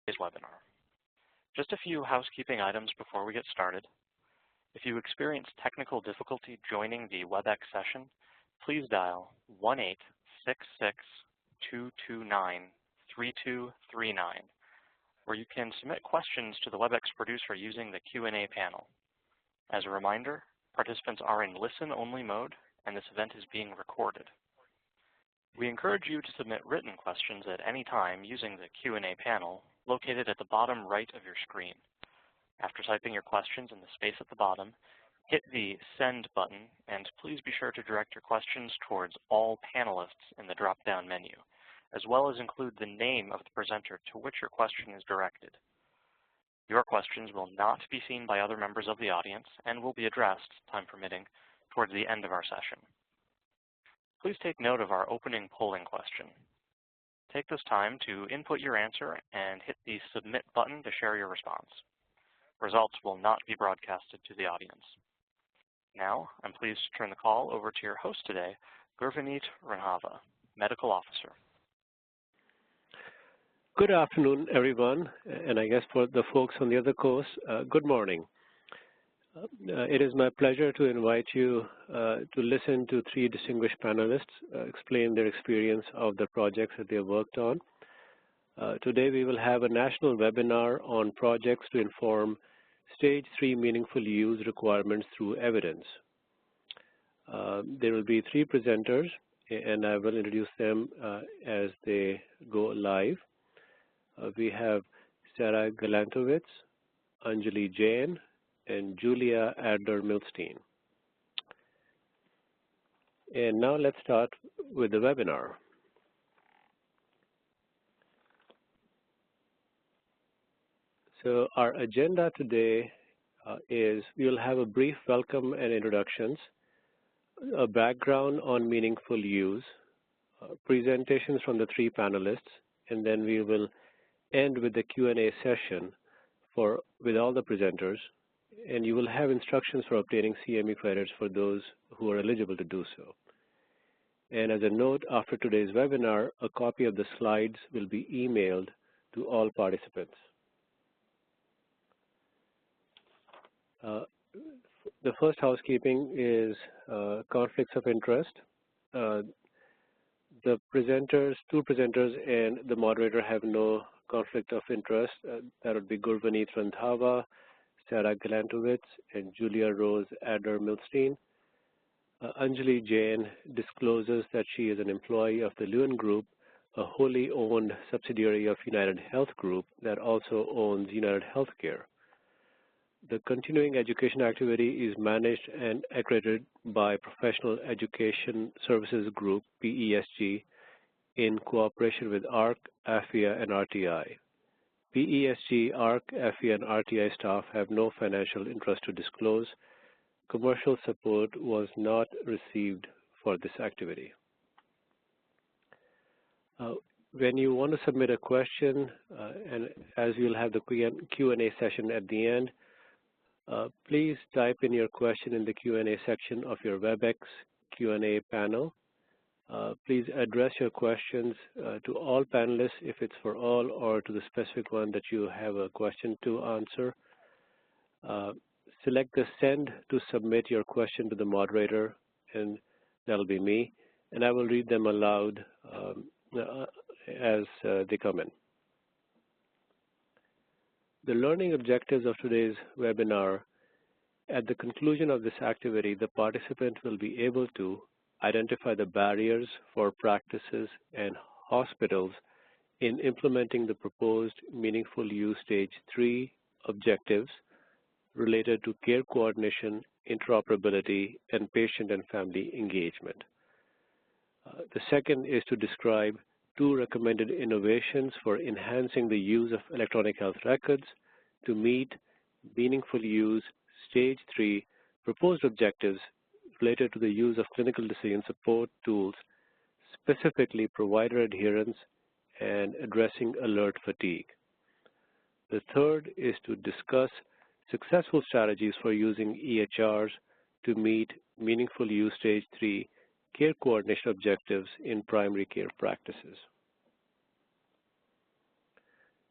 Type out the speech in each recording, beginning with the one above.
today's webinar. Just a few housekeeping items before we get started. If you experience technical difficulty joining the WebEx session, please dial 1-866-229-3239, where you can submit questions to the WebEx producer using the Q&A panel. As a reminder, participants are in listen-only mode, and this event is being recorded. We encourage you to submit written questions at any time using the Q&A panel located at the bottom right of your screen. After typing your questions in the space at the bottom, hit the Send button, and please be sure to direct your questions towards all panelists in the drop-down menu, as well as include the name of the presenter to which your question is directed. Your questions will not be seen by other members of the audience and will be addressed, time permitting, towards the end of our session. Please take note of our opening polling question. Take this time to input your answer and hit the Submit button to share your response. Results will not be broadcasted to the audience. Now, I'm pleased to turn the call over to your host today, Gurvanit Randhawa, Medical Officer. Good afternoon, everyone, and I guess for the folks on the other coast, good morning. It is my pleasure to invite you to listen to three distinguished panelists explain their experience of the projects that they have worked on. Today we will have a national webinar on projects to inform Stage 3 meaningful use requirements through evidence. There will be three presenters, and I will introduce them as they go live. We have Sarah Galantowicz, Anjali Jain, and Julia Adler-Milstein. And now let's start with the webinar. So our agenda today is we'll have a brief welcome and introductions, a background on meaningful use, presentations from the three panelists, and then we will end with the Q&A session with all the presenters, and you will have instructions for obtaining CME credits for those who are eligible to do so. And as a note, after today's webinar, a copy of the slides will be emailed to all participants. The first housekeeping is conflicts of interest. The presenters, two presenters, and the moderator have no conflict of interest. That would be Gurvanit Randhawa, Sarah Galantowicz, and Julia Rose Adler-Milstein. Anjali Jain discloses that she is an employee of the Lewin Group, a wholly owned subsidiary of United Health Group that also owns United Healthcare. The continuing education activity is managed and accredited by Professional Education Services Group, PESG, in cooperation with AHRQ, AFIA, and RTI. PESG, AHRQ, AFIA, and RTI staff have no financial interest to disclose. Commercial support was not received for this activity. When you want to submit a question, and as you'll have the Q&A session at the end, please type in your question in the Q&A section of your WebEx Q&A panel. Please address your questions to all panelists if it's for all, or to the specific one that you have a question to answer. Select the Send to submit your question to the moderator, and that'll be me, and I will read them aloud as they come in. The learning objectives of today's webinar: at the conclusion of this activity, the participant will be able to identify the barriers for practices and hospitals in implementing the proposed meaningful use Stage 3 objectives related to care coordination, interoperability, and patient and family engagement. The second is to describe two recommended innovations for enhancing the use of electronic health records to meet meaningful use Stage 3 proposed objectives related to the use of clinical decision support tools, specifically provider adherence and addressing alert fatigue. The third is to discuss successful strategies for using EHRs to meet meaningful use Stage 3 care coordination objectives in primary care practices.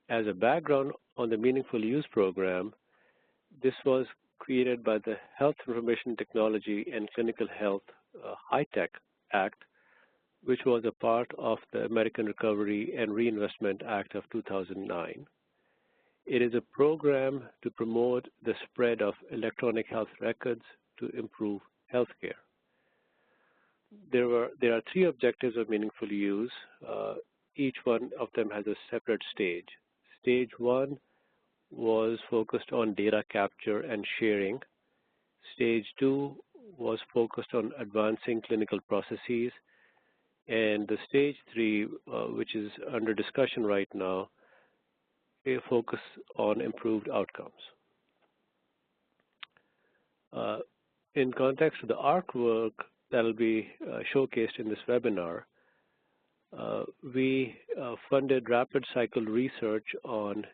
As a background on the Meaningful Use program, this was created by the Health Information Technology and Clinical Health High-Tech Act, which was a part of the American Recovery and Reinvestment Act of 2009. It is a program to promote the spread of electronic health records to improve healthcare. There are three objectives of meaningful use. Each one of them has a separate stage. Stage one was focused on data capture and sharing. Stage two was focused on advancing clinical processes. And the stage three, which is under discussion right now, a focus on improved outcomes. In context of the AHRQ work that will be showcased in this webinar, we funded rapid cycle research on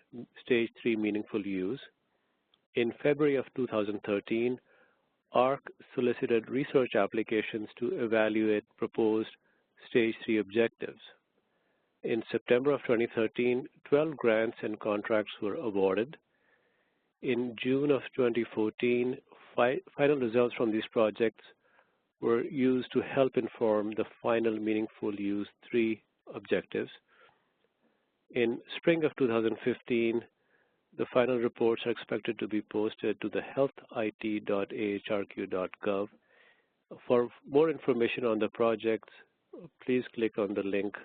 stage 3 meaningful use. In February of 2013, AHRQ solicited research applications to evaluate proposed stage 3 objectives. In September of 2013, 12 grants and contracts were awarded. In June of 2014, final results from these projects were used to help inform the final Meaningful Use 3 objectives. In spring of 2015, the final reports are expected to be posted to the healthit.ahrq.gov. For more information on the projects, please click on the link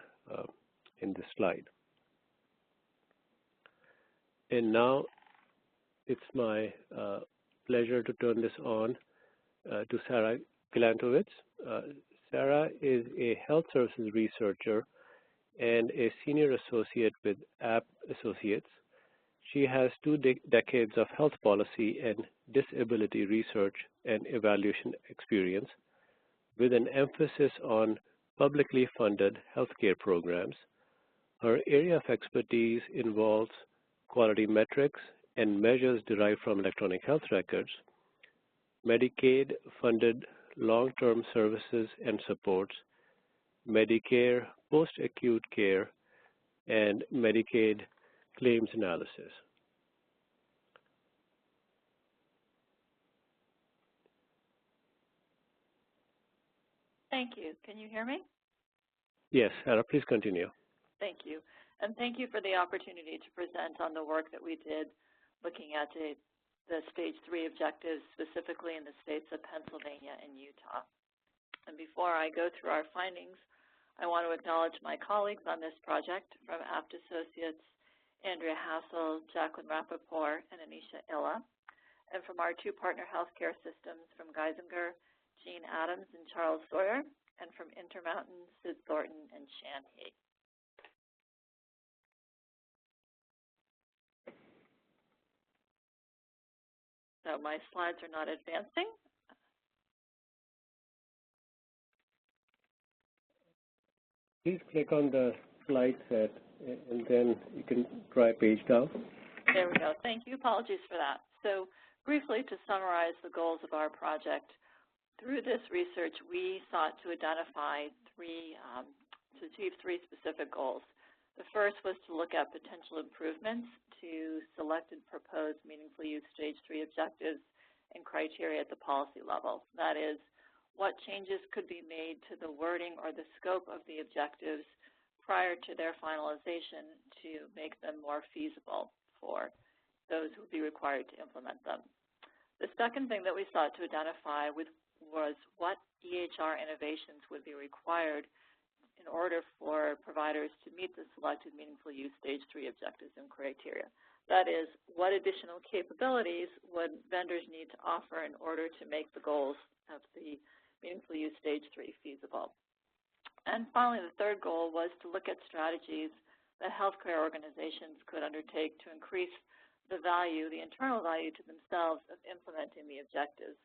in this slide. And now it's my pleasure to turn this on to Sarah Gilantowicz. Sarah is a health services researcher and a senior associate with App Associates. She has 2 decades of health policy and disability research and evaluation experience with an emphasis on publicly funded healthcare programs. Her area of expertise involves quality metrics and measures derived from electronic health records, Medicaid-funded long-term services and supports, Medicare post-acute care, and Medicaid claims analysis. Thank you. Can you hear me? Yes, Sarah, please continue. Thank you. And thank you for the opportunity to present on the work that we did looking at the stage 3 objectives, specifically in the states of Pennsylvania and Utah. And before I go through our findings, I want to acknowledge my colleagues on this project from Apt Associates, Andrea Hassel, Jacqueline Rappaport, and Anisha Illa, and from our 2 partner healthcare systems from Geisinger, Jean Adams and Charles Sawyer, and from Intermountain, Sid Thornton, and Shan He. So my slides are not advancing. Please click on the slide set, and then you can try page down. There we go. Thank you. Apologies for that. So briefly, to summarize the goals of our project, through this research, we sought to identify to achieve 3 specific goals. The first was to look at potential improvements to selected proposed meaningful use stage 3 objectives and criteria at the policy level. That is, what changes could be made to the wording or the scope of the objectives prior to their finalization to make them more feasible for those who would be required to implement them. The second thing that we sought to identify was what EHR innovations would be required in order for providers to meet the selected meaningful use stage 3 objectives and criteria. That is, what additional capabilities would vendors need to offer in order to make the goals of the meaningful use stage 3 feasible. And finally, the third goal was to look at strategies that healthcare organizations could undertake to increase the value, the internal value to themselves of implementing the objectives.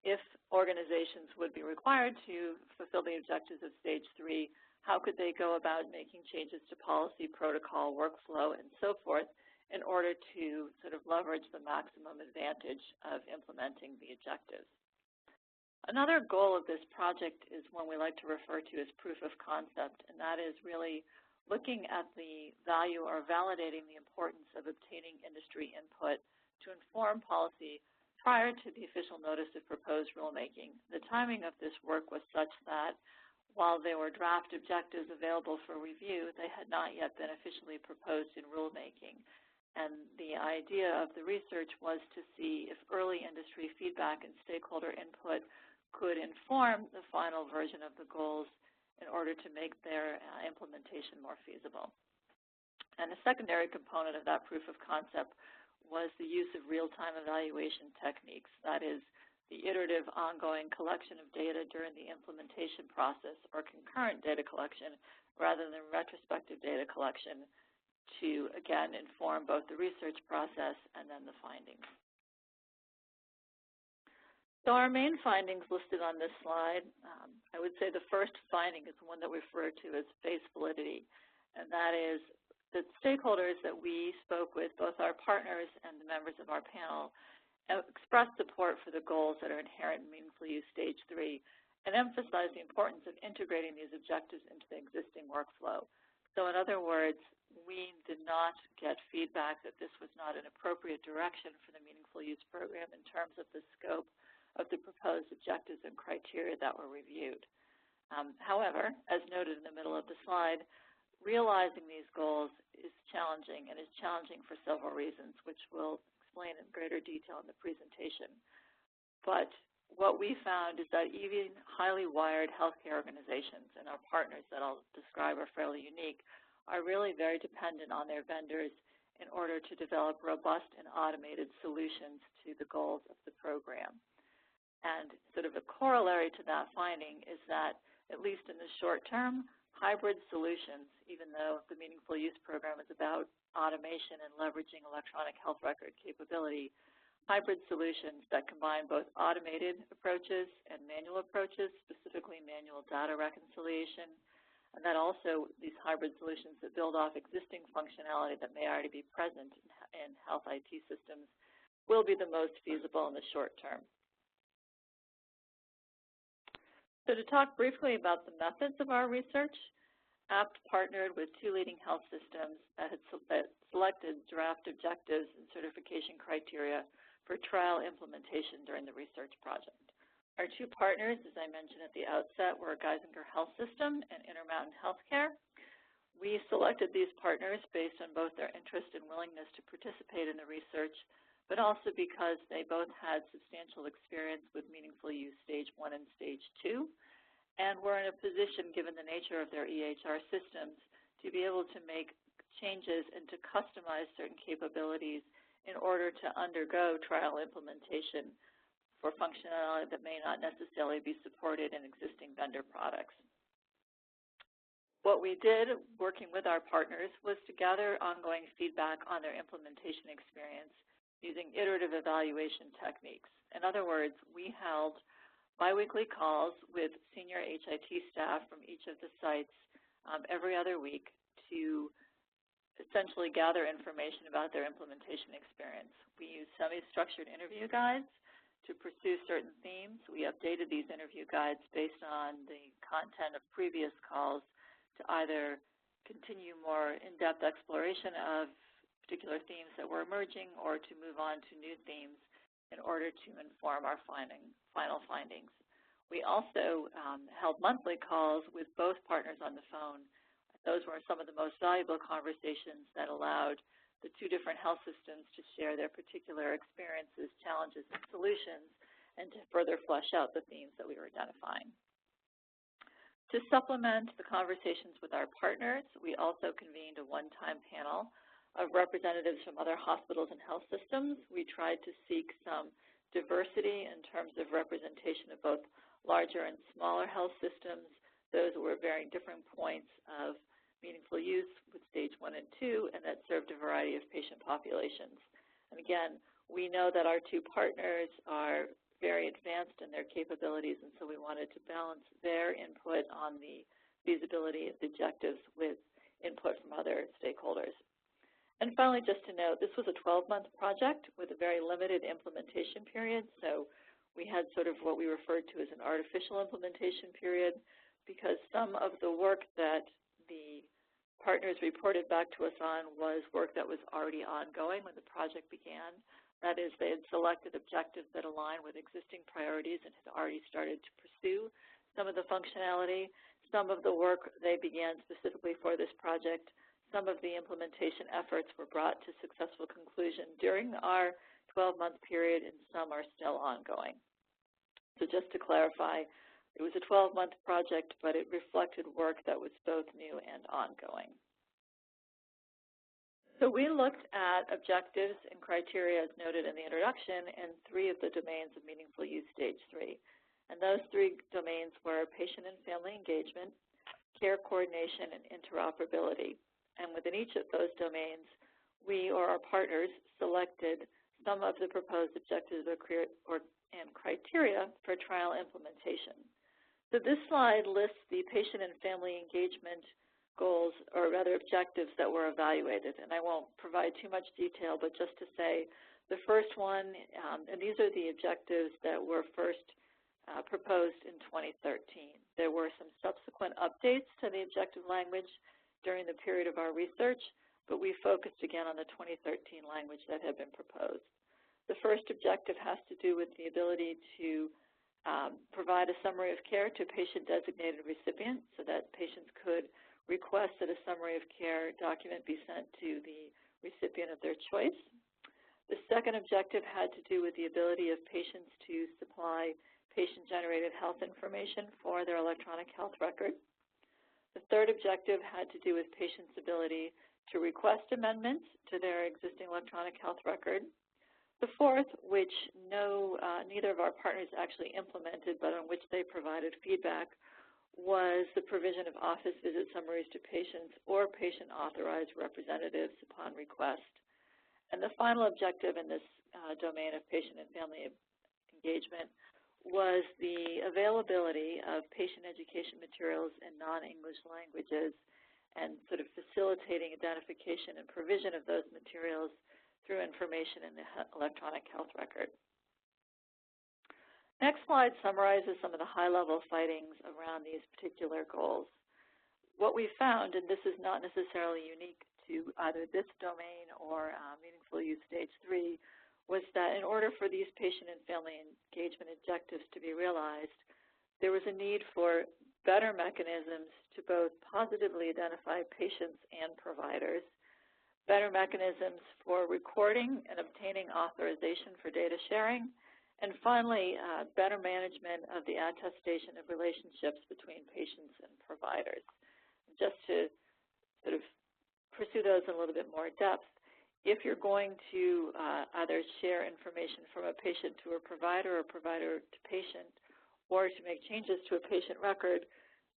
If organizations would be required to fulfill the objectives of stage 3, how could they go about making changes to policy, protocol, workflow, and so forth in order to sort of leverage the maximum advantage of implementing the objectives? Another goal of this project is one we like to refer to as proof of concept, and that is really looking at the value or validating the importance of obtaining industry input to inform policy prior to the official notice of proposed rulemaking. The timing of this work was such that while there were draft objectives available for review, they had not yet been officially proposed in rulemaking. And the idea of the research was to see if early industry feedback and stakeholder input could inform the final version of the goals in order to make their implementation more feasible. And a secondary component of that proof of concept was the use of real-time evaluation techniques. That is, the iterative ongoing collection of data during the implementation process or concurrent data collection rather than retrospective data collection to, again, inform both the research process and then the findings. So our main findings listed on this slide, I would say the first finding is the one that we refer to as feasibility, and that is that stakeholders that we spoke with, both our partners and the members of our panel, expressed support for the goals that are inherent in Meaningful Use Stage 3 and emphasized the importance of integrating these objectives into the existing workflow. So in other words, we did not get feedback that this was not an appropriate direction for the Meaningful Use program in terms of the scope of the proposed objectives and criteria that were reviewed. However, as noted in the middle of the slide, realizing these goals is challenging, and is challenging for several reasons, which we'll explain in greater detail in the presentation. But what we found is that even highly wired healthcare organizations, and our partners that I'll describe are fairly unique, are really very dependent on their vendors in order to develop robust and automated solutions to the goals of the program. And sort of a corollary to that finding is that, at least in the short term, hybrid solutions, even though the Meaningful Use program is about automation and leveraging electronic health record capability, hybrid solutions that combine both automated approaches and manual approaches, specifically manual data reconciliation, and that also these hybrid solutions that build off existing functionality that may already be present in health IT systems will be the most feasible in the short term. So to talk briefly about the methods of our research, APT partnered with 2 leading health systems that had selected draft objectives and certification criteria for trial implementation during the research project. Our 2 partners, as I mentioned at the outset, were Geisinger Health System and Intermountain Healthcare. We selected these partners based on both their interest and willingness to participate in the research, but also because they both had substantial experience with Meaningful Use Stage 1 and Stage 2, and were in a position, given the nature of their EHR systems, to be able to make changes and to customize certain capabilities in order to undergo trial implementation for functionality that may not necessarily be supported in existing vendor products. What we did, working with our partners, was to gather ongoing feedback on their implementation experience using iterative evaluation techniques. In other words, we held biweekly calls with senior HIT staff from each of the sites every other week to essentially gather information about their implementation experience. We used semi-structured interview guides to pursue certain themes. We updated these interview guides based on the content of previous calls to either continue more in-depth exploration of particular themes that were emerging or to move on to new themes in order to inform our final findings. We also held monthly calls with both partners on the phone. Those were some of the most valuable conversations that allowed the 2 different health systems to share their particular experiences, challenges, and solutions, and to further flesh out the themes that we were identifying. To supplement the conversations with our partners, we also convened a one-time panel of representatives from other hospitals and health systems. We tried to seek some diversity in terms of representation of both larger and smaller health systems, those were varying different points of meaningful use with stage 1 and 2, and that served a variety of patient populations. And again, we know that our 2 partners are very advanced in their capabilities, and so we wanted to balance their input on the feasibility of the objectives with input from other stakeholders. And finally, just to note, this was a 12-month project with a very limited implementation period. So we had sort of what we referred to as an artificial implementation period because some of the work that the partners reported back to us on was work that was already ongoing when the project began. That is, they had selected objectives that align with existing priorities and had already started to pursue some of the functionality. Some of the work they began specifically for this project. Some of the implementation efforts were brought to successful conclusion during our 12-month period, and some are still ongoing. So just to clarify, it was a 12-month project, but it reflected work that was both new and ongoing. So we looked at objectives and criteria as noted in the introduction in 3 of the domains of meaningful use stage 3. And those 3 domains were patient and family engagement, care coordination, and interoperability. And within each of those domains, we or our partners selected some of the proposed objectives and criteria for trial implementation. So this slide lists the patient and family engagement goals, or rather objectives, that were evaluated. And I won't provide too much detail, but just to say the first one, and these are the objectives that were first proposed in 2013. There were some subsequent updates to the objective language during the period of our research, but we focused again on the 2013 language that had been proposed. The first objective has to do with the ability to provide a summary of care to patient-designated recipients so that patients could request that a summary of care document be sent to the recipient of their choice. The second objective had to do with the ability of patients to supply patient-generated health information for their electronic health record. The third objective had to do with patients' ability to request amendments to their existing electronic health record. The fourth, which neither of our partners actually implemented, but on which they provided feedback, was the provision of office visit summaries to patients or patient-authorized representatives upon request. And the final objective in this domain of patient and family engagement was the availability of patient education materials in non-English languages and sort of facilitating identification and provision of those materials through information in the electronic health record. Next slide summarizes some of the high-level findings around these particular goals. What we found, and this is not necessarily unique to either this domain or meaningful use stage 3, was that in order for these patient and family engagement objectives to be realized, there was a need for better mechanisms to both positively identify patients and providers, better mechanisms for recording and obtaining authorization for data sharing, and finally, better management of the attestation of relationships between patients and providers. Just to sort of pursue those in a little bit more depth, if you're going to either share information from a patient to a provider or provider to patient, or to make changes to a patient record,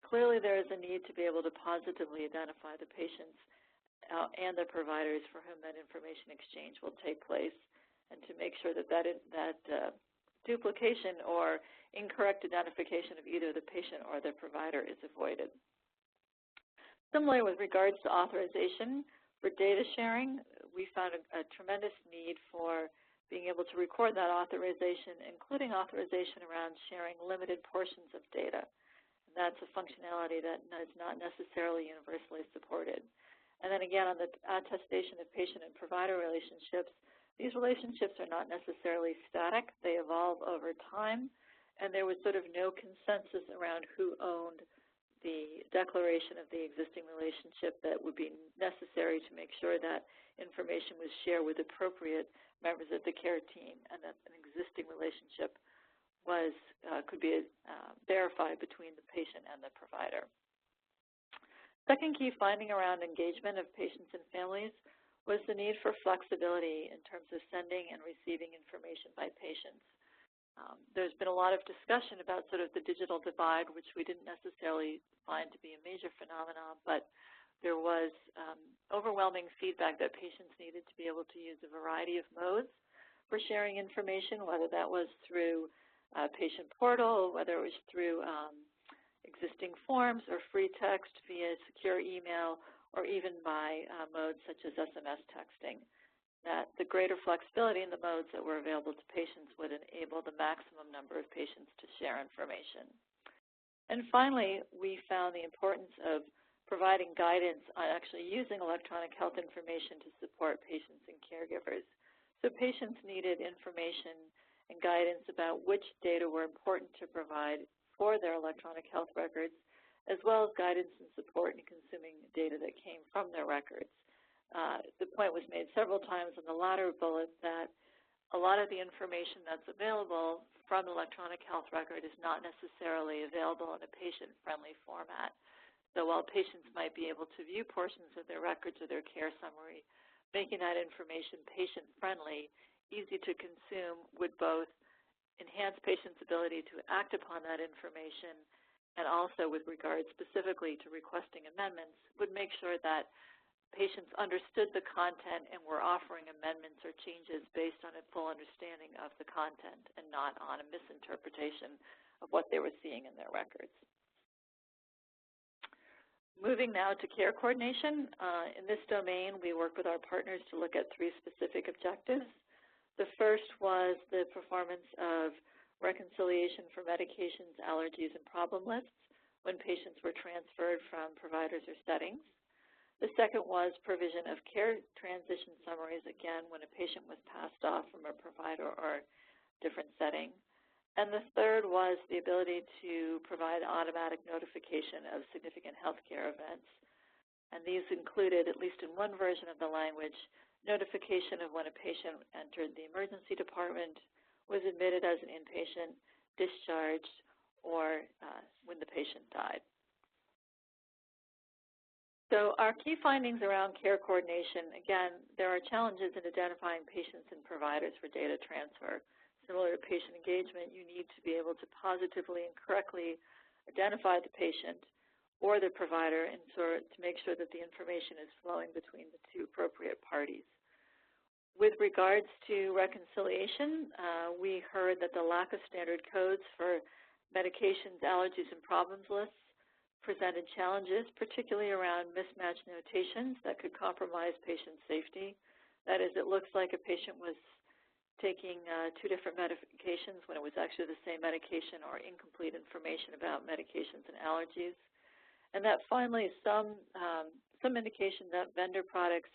clearly there is a need to be able to positively identify the patients and the providers for whom that information exchange will take place, and to make sure that duplication or incorrect identification of either the patient or the provider is avoided. Similarly, with regards to authorization for data sharing, we found a tremendous need for being able to record that authorization, including authorization around sharing limited portions of data. And that's a functionality that is not necessarily universally supported. And then again, on the attestation of patient and provider relationships, these relationships are not necessarily static. They evolve over time, and there was sort of no consensus around who owned the declaration of the existing relationship that would be necessary to make sure that information was shared with appropriate members of the care team, and that an existing relationship could be verified between the patient and the provider. Second key finding around engagement of patients and families was the need for flexibility in terms of sending and receiving information by patients. There's been a lot of discussion about sort of the digital divide, which we didn't necessarily find to be a major phenomenon, but there was overwhelming feedback that patients needed to be able to use a variety of modes for sharing information, whether that was through a patient portal, whether it was through existing forms or free text via secure email, or even by modes such as SMS texting. That the greater flexibility in the modes that were available to patients would enable the maximum number of patients to share information. And finally, we found the importance of providing guidance on actually using electronic health information to support patients and caregivers. So patients needed information and guidance about which data were important to provide for their electronic health records, as well as guidance and support in consuming data that came from their records. The point was made several times in the latter bullet that a lot of the information that's available from the electronic health record is not necessarily available in a patient-friendly format. So while patients might be able to view portions of their records or their care summary, making that information patient-friendly, easy to consume, would both enhance patients' ability to act upon that information, and also with regard specifically to requesting amendments, would make sure that patients understood the content and were offering amendments or changes based on a full understanding of the content and not on a misinterpretation of what they were seeing in their records. Moving now to care coordination. In this domain, we work with our partners to look at 3 specific objectives. The first was the performance of reconciliation for medications, allergies, and problem lists when patients were transferred from providers or settings. The second was provision of care transition summaries, again, when a patient was passed off from a provider or different setting. And the third was the ability to provide automatic notification of significant healthcare events. And these included, at least in one version of the language, notification of when a patient entered the emergency department, was admitted as an inpatient, discharged, or when the patient died. So our key findings around care coordination, again, there are challenges in identifying patients and providers for data transfer. Similar to patient engagement, you need to be able to positively and correctly identify the patient or the provider and to make sure that the information is flowing between the 2 appropriate parties. With regards to reconciliation, we heard that the lack of standard codes for medications, allergies, and problems lists presented challenges, particularly around mismatched notations that could compromise patient safety. That is, it looks like a patient was taking 2 different medications when it was actually the same medication, or incomplete information about medications and allergies. And that finally some indication that vendor products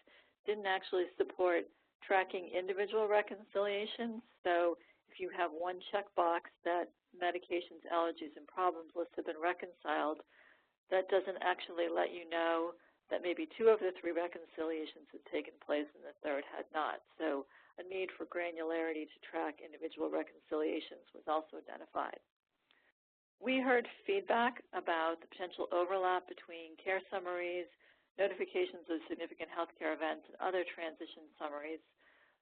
didn't actually support tracking individual reconciliations. So if you have one checkbox that medications, allergies, and problems lists have been reconciled, that doesn't actually let you know that maybe 2 of the 3 reconciliations had taken place and the 3rd had not. So a need for granularity to track individual reconciliations was also identified. We heard feedback about the potential overlap between care summaries, notifications of significant healthcare events, and other transition summaries.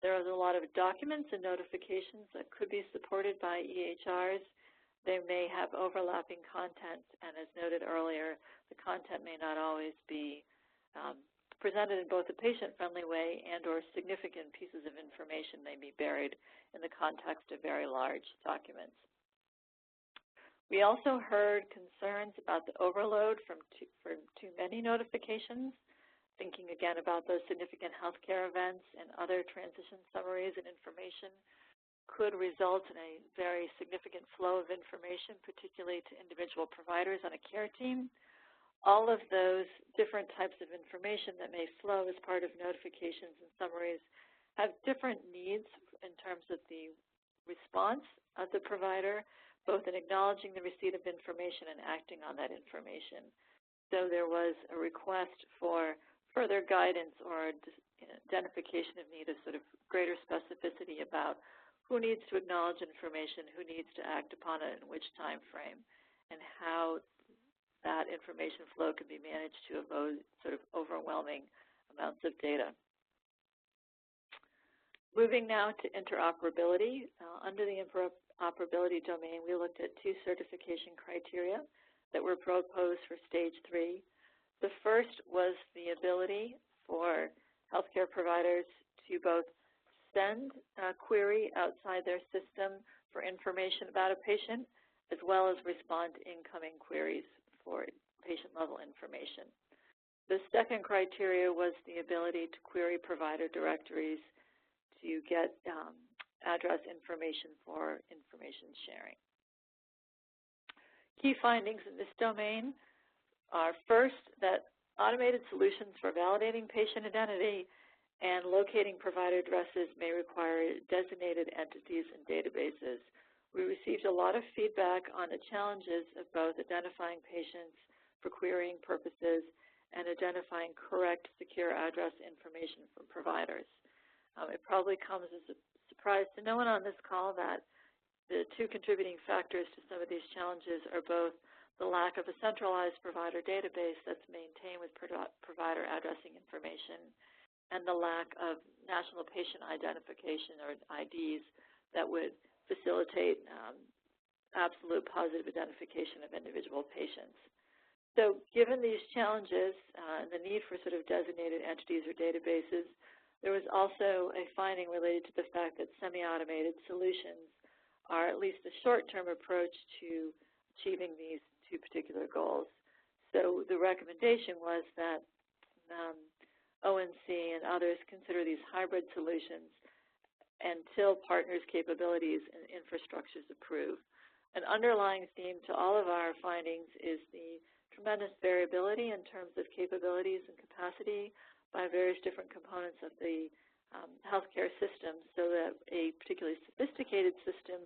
There is a lot of documents and notifications that could be supported by EHRs. They may have overlapping content, and as noted earlier, the content may not always be presented in both a patient-friendly way and or significant pieces of information may be buried in the context of very large documents. We also heard concerns about the overload for too many notifications, thinking again about those significant healthcare events and other transition summaries and information could result in a very significant flow of information, particularly to individual providers on a care team. All of those different types of information that may flow as part of notifications and summaries have different needs in terms of the response of the provider, both in acknowledging the receipt of information and acting on that information. So there was a request for further guidance or identification of need of sort of greater specificity about who needs to acknowledge information, who needs to act upon it, in which time frame, and how that information flow can be managed to avoid sort of overwhelming amounts of data. Moving now to interoperability. Under the interoperability domain, we looked at 2 certification criteria that were proposed for stage 3. The first was the ability for healthcare providers to both send a query outside their system for information about a patient, as well as respond to incoming queries for patient-level information. The second criteria was the ability to query provider directories to get address information for information sharing. Key findings in this domain are first that Automated solutions for validating patient identity and locating provider addresses may require designated entities and databases. We received a lot of feedback on the challenges of both identifying patients for querying purposes and identifying correct, secure address information from providers. It probably comes as a surprise to no one on this call that the two contributing factors to some of these challenges are both the lack of a centralized provider database that's maintained with provider addressing information and the lack of national patient identification or IDs that would facilitate absolute positive identification of individual patients. So given these challenges and the need for sort of designated entities or databases, there was also a finding related to the fact that semi-automated solutions are at least a short-term approach to achieving these two particular goals. So the recommendation was that ONC and others consider these hybrid solutions until partners' capabilities and infrastructures approve. An underlying theme to all of our findings is the tremendous variability in terms of capabilities and capacity by various different components of the healthcare system, so that a particularly sophisticated system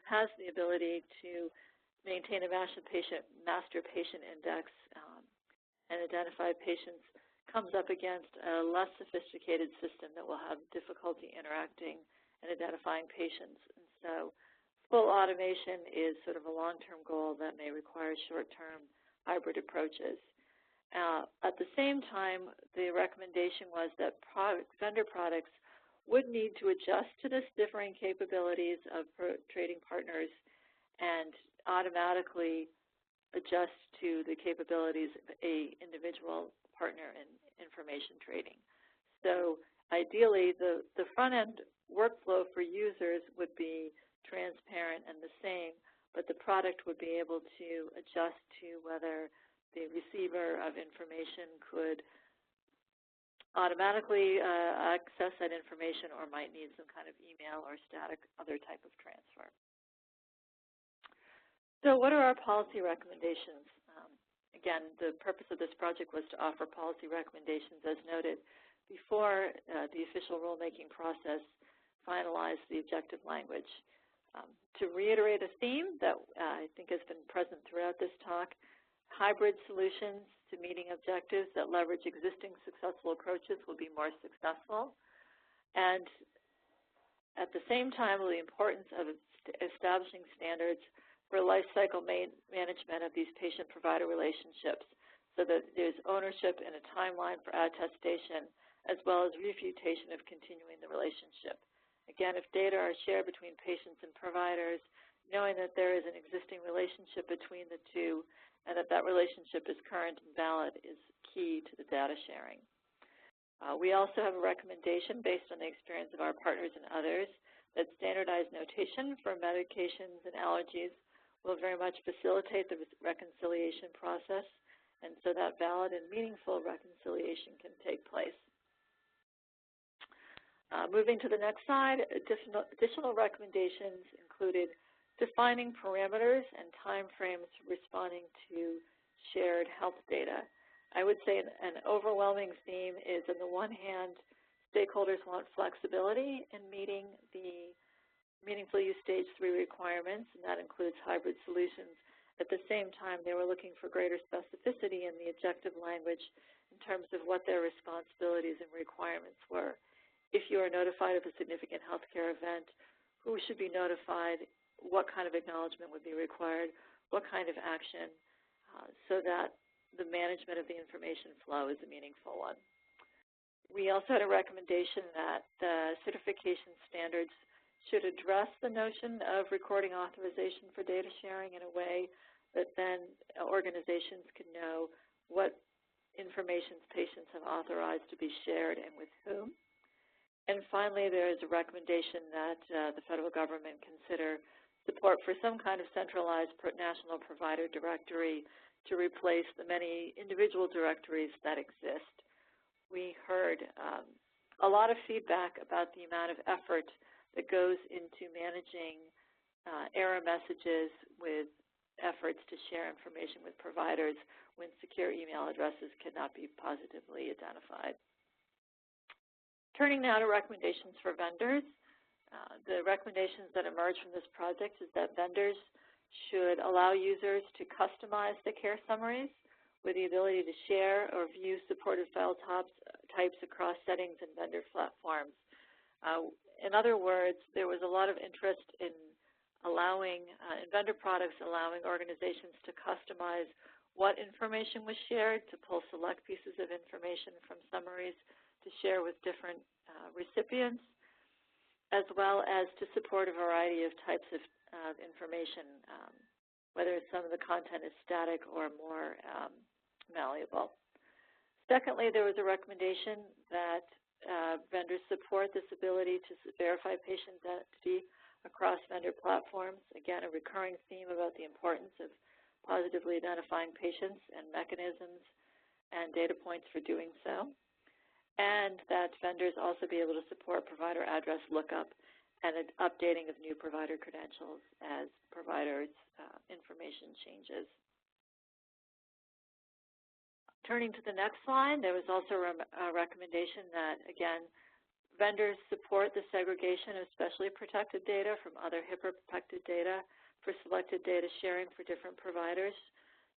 has the ability to maintain a master patient index and identify patients comes up against a less sophisticated system that will have difficulty interacting and identifying patients. And so full automation is sort of a long-term goal that may require short-term hybrid approaches. At the same time, the recommendation was that vendor products would need to adjust to this differing capabilities of trading partners and automatically adjust to the capabilities of an individual partner in information trading. So ideally, the front-end workflow for users would be transparent and the same, but the product would be able to adjust to whether the receiver of information could automatically access that information or might need some kind of email or static other type of transfer. So what are our policy recommendations? Again, the purpose of this project was to offer policy recommendations as noted before the official rulemaking process finalized the objective language. To reiterate a theme that I think has been present throughout this talk, hybrid solutions to meeting objectives that leverage existing successful approaches will be more successful. And at the same time, the importance of establishing standards for life cycle management of these patient-provider relationships so that there's ownership and a timeline for attestation as well as refutation of continuing the relationship. Again, if data are shared between patients and providers, knowing that there is an existing relationship between the two and that that relationship is current and valid is key to the data sharing. We also have a recommendation based on the experience of our partners and others that standardized notation for medications and allergies will very much facilitate the reconciliation process, and so that valid and meaningful reconciliation can take place. Moving to the next slide, additional recommendations included defining parameters and timeframes responding to shared health data. I would say an overwhelming theme is, on the one hand, stakeholders want flexibility in meeting the meaningful use stage 3 requirements, and that includes hybrid solutions. At the same time, they were looking for greater specificity in the objective language in terms of what their responsibilities and requirements were. If you are notified of a significant healthcare event, who should be notified, what kind of acknowledgement would be required, what kind of action, so that the management of the information flow is a meaningful one. We also had a recommendation that the certification standards should address the notion of recording authorization for data sharing in a way that then organizations can know what information patients have authorized to be shared and with whom. And finally, there is a recommendation that the federal government consider support for some kind of centralized national provider directory to replace the many individual directories that exist. We heard a lot of feedback about the amount of effort that goes into managing error messages with efforts to share information with providers when secure email addresses cannot be positively identified. Turning now to recommendations for vendors. The recommendations that emerge from this project is that vendors should allow users to customize the care summaries with the ability to share or view supported file types across settings and vendor platforms. In other words, there was a lot of interest in allowing, in vendor products, allowing organizations to customize what information was shared, to pull select pieces of information from summaries to share with different recipients, as well as to support a variety of types of information, whether some of the content is static or more malleable. Secondly, there was a recommendation that vendors support this ability to verify patient identity across vendor platforms. Again, a recurring theme about the importance of positively identifying patients and mechanisms and data points for doing so. And that vendors also be able to support provider address lookup and an updating of new provider credentials as providers' information changes. Turning to the next slide, there was also a recommendation that, again, vendors support the segregation of specially protected data from other HIPAA-protected data for selected data sharing for different providers,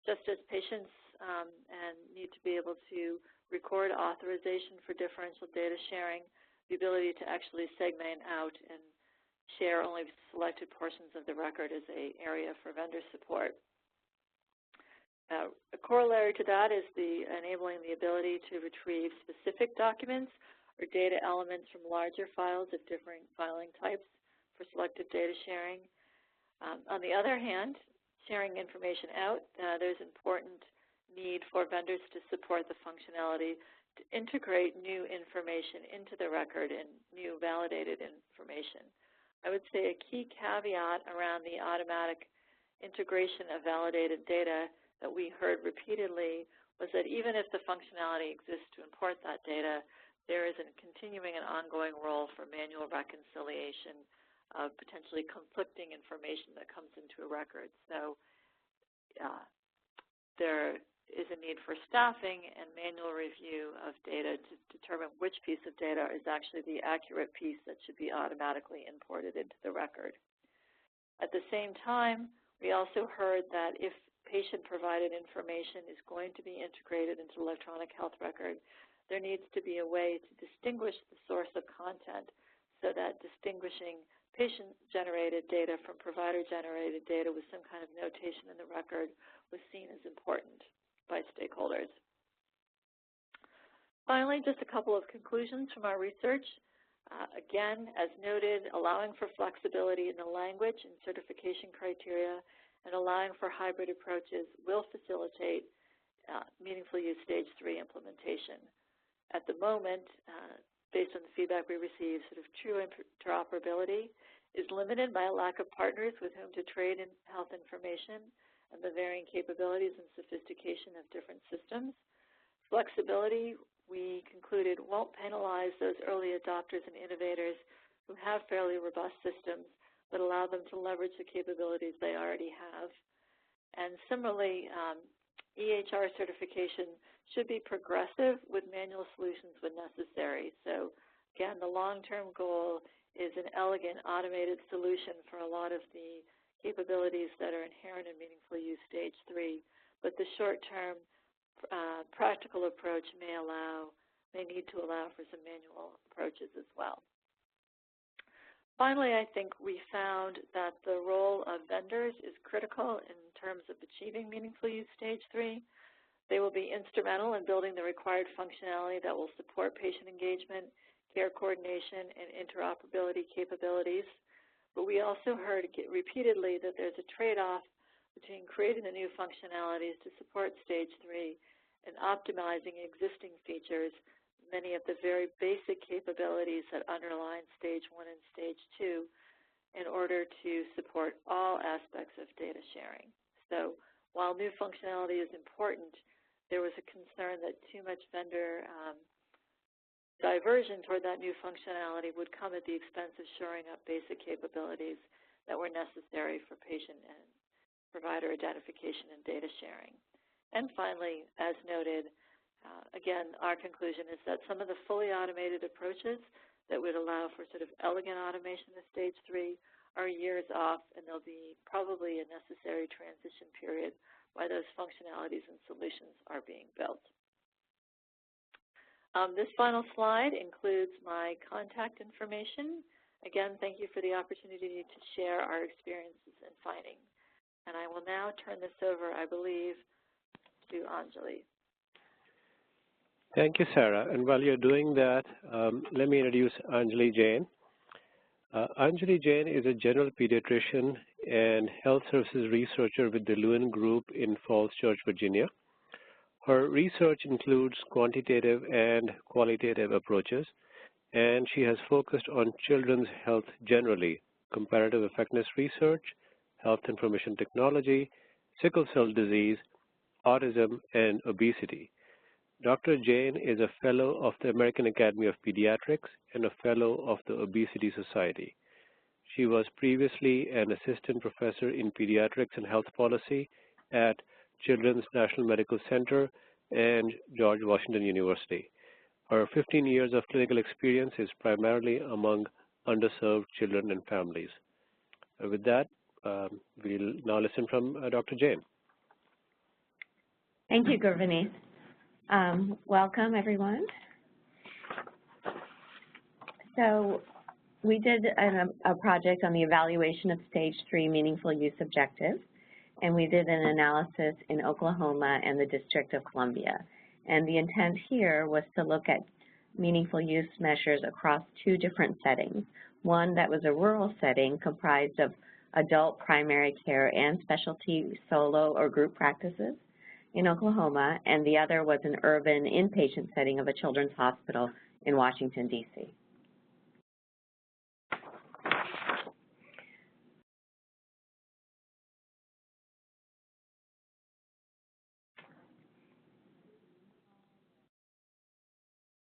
just as patients and need to be able to record authorization for differential data sharing, the ability to actually segment out and share only selected portions of the record is an area for vendor support. A corollary to that is enabling the ability to retrieve specific documents or data elements from larger files of different filing types for selected data sharing. On the other hand, sharing information out, there's important need for vendors to support the functionality to integrate new information into the record and new validated information. I would say a key caveat around the automatic integration of validated data that we heard repeatedly was that even if the functionality exists to import that data, there is a continuing and ongoing role for manual reconciliation of potentially conflicting information that comes into a record. So there is a need for staffing and manual review of data to determine which piece of data is actually the accurate piece that should be automatically imported into the record. At the same time, we also heard that if patient-provided information is going to be integrated into the electronic health record, there needs to be a way to distinguish the source of content so that distinguishing patient-generated data from provider-generated data with some kind of notation in the record was seen as important by stakeholders. Finally, just a couple of conclusions from our research. Again, as noted, allowing for flexibility in the language and certification criteria and allowing for hybrid approaches will facilitate meaningful use stage 3 implementation. At the moment, based on the feedback we received, sort of true interoperability is limited by a lack of partners with whom to trade in health information and the varying capabilities and sophistication of different systems. Flexibility, we concluded, won't penalize those early adopters and innovators who have fairly robust systems but allow them to leverage the capabilities they already have. And similarly, EHR certification should be progressive with manual solutions when necessary. So again, the long-term goal is an elegant automated solution for a lot of the capabilities that are inherent in meaningful use stage 3, but the short-term practical approach may need to allow for some manual approaches as well. Finally, I think we found that the role of vendors is critical in terms of achieving meaningful use stage 3. They will be instrumental in building the required functionality that will support patient engagement, care coordination, and interoperability capabilities. But we also heard repeatedly that there's a trade-off between creating the new functionalities to support stage 3 and optimizing existing features, many of the very basic capabilities that underline stage 1 and stage 2 in order to support all aspects of data sharing. So while new functionality is important, there was a concern that too much vendor diversion toward that new functionality would come at the expense of shoring up basic capabilities that were necessary for patient and provider identification and data sharing. And finally, as noted, again, our conclusion is that some of the fully automated approaches that would allow for sort of elegant automation of stage 3 are years off, and there'll be probably a necessary transition period while those functionalities and solutions are being built. This final slide includes my contact information. Again, thank you for the opportunity to share our experiences and findings. And I will now turn this over, I believe, to Anjali. Thank you, Sarah. And while you're doing that, let me introduce Anjali Jain. Anjali Jain is a general pediatrician and health services researcher with the Lewin Group in Falls Church, Virginia. Her research includes quantitative and qualitative approaches, and she has focused on children's health generally, comparative effectiveness research, health information technology, sickle cell disease, autism, and obesity. Dr. Jain is a fellow of the American Academy of Pediatrics and a fellow of the Obesity Society. She was previously an assistant professor in pediatrics and health policy at Children's National Medical Center and George Washington University. Her 15 years of clinical experience is primarily among underserved children and families. With that, we'll now listen from Dr. Jain. Thank you, Gurvineet. Welcome, everyone. So we did a project on the evaluation of stage 3 meaningful use objectives, and we did an analysis in Oklahoma and the District of Columbia. And the intent here was to look at meaningful use measures across 2 different settings. One that was a rural setting comprised of adult primary care and specialty solo or group practices in Oklahoma, and the other was an urban inpatient setting of a children's hospital in Washington, D.C.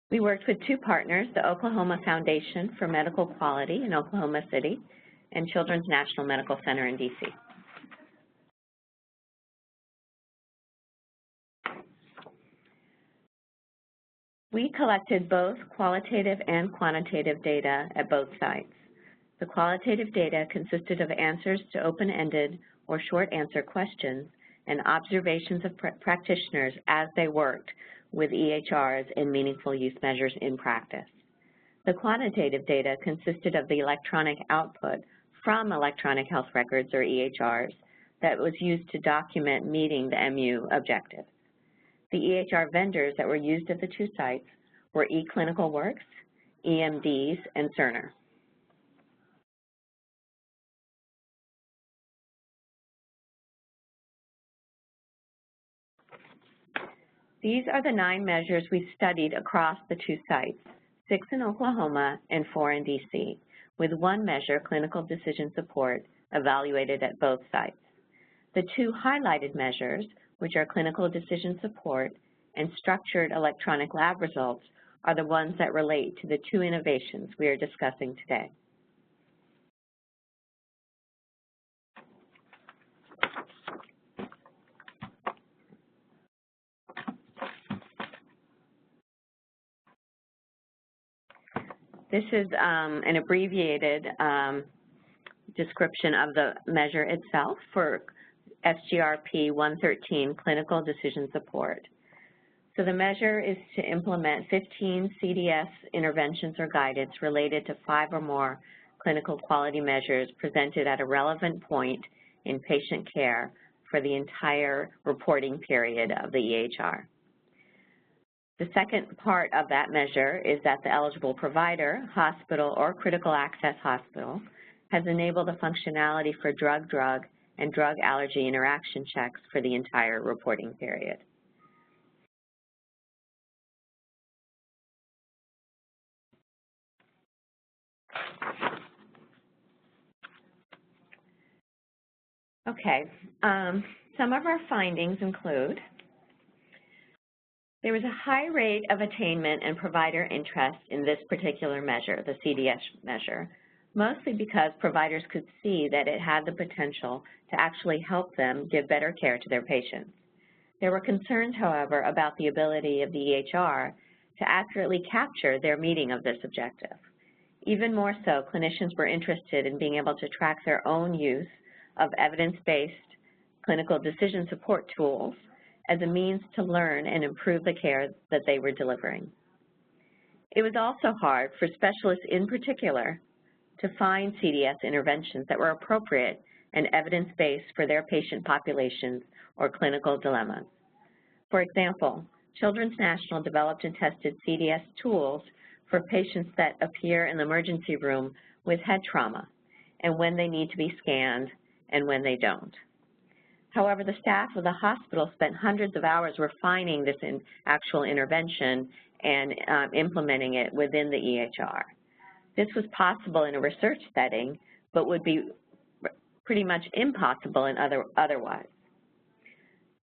We worked with 2 partners, the Oklahoma Foundation for Medical Quality in Oklahoma City and Children's National Medical Center in D.C. We collected both qualitative and quantitative data at both sites. The qualitative data consisted of answers to open-ended or short answer questions and observations of practitioners as they worked with EHRs and meaningful use measures in practice. The quantitative data consisted of the electronic output from electronic health records, or EHRs, that was used to document meeting the MU objectives. The EHR vendors that were used at the 2 sites were eClinicalWorks, EMDs, and Cerner. These are the 9 measures we studied across the 2 sites, 6 in Oklahoma and 4 in D.C., with 1 measure, clinical decision support, evaluated at both sites. The 2 highlighted measures, which are clinical decision support and structured electronic lab results, are the ones that relate to the 2 innovations we are discussing today. This is an abbreviated description of the measure itself for SGRP 113, Clinical Decision Support. So the measure is to implement 15 CDS interventions or guidance related to 5 or more clinical quality measures presented at a relevant point in patient care for the entire reporting period of the EHR. The second part of that measure is that the eligible provider, hospital, or critical access hospital has enabled the functionality for drug-drug and drug allergy interaction checks for the entire reporting period. Okay, some of our findings include there was a high rate of attainment and provider interest in this particular measure, the CDS measure. mostly because providers could see that it had the potential to actually help them give better care to their patients. There were concerns, however, about the ability of the EHR to accurately capture their meeting of this objective. Even more so, clinicians were interested in being able to track their own use of evidence-based clinical decision support tools as a means to learn and improve the care that they were delivering. It was also hard for specialists in particular to find CDS interventions that were appropriate and evidence-based for their patient populations or clinical dilemmas. For example, Children's National developed and tested CDS tools for patients that appear in the emergency room with head trauma and when they need to be scanned and when they don't. However, the staff of the hospital spent hundreds of hours refining this actual intervention and implementing it within the EHR. This was possible in a research setting, but would be pretty much impossible in otherwise.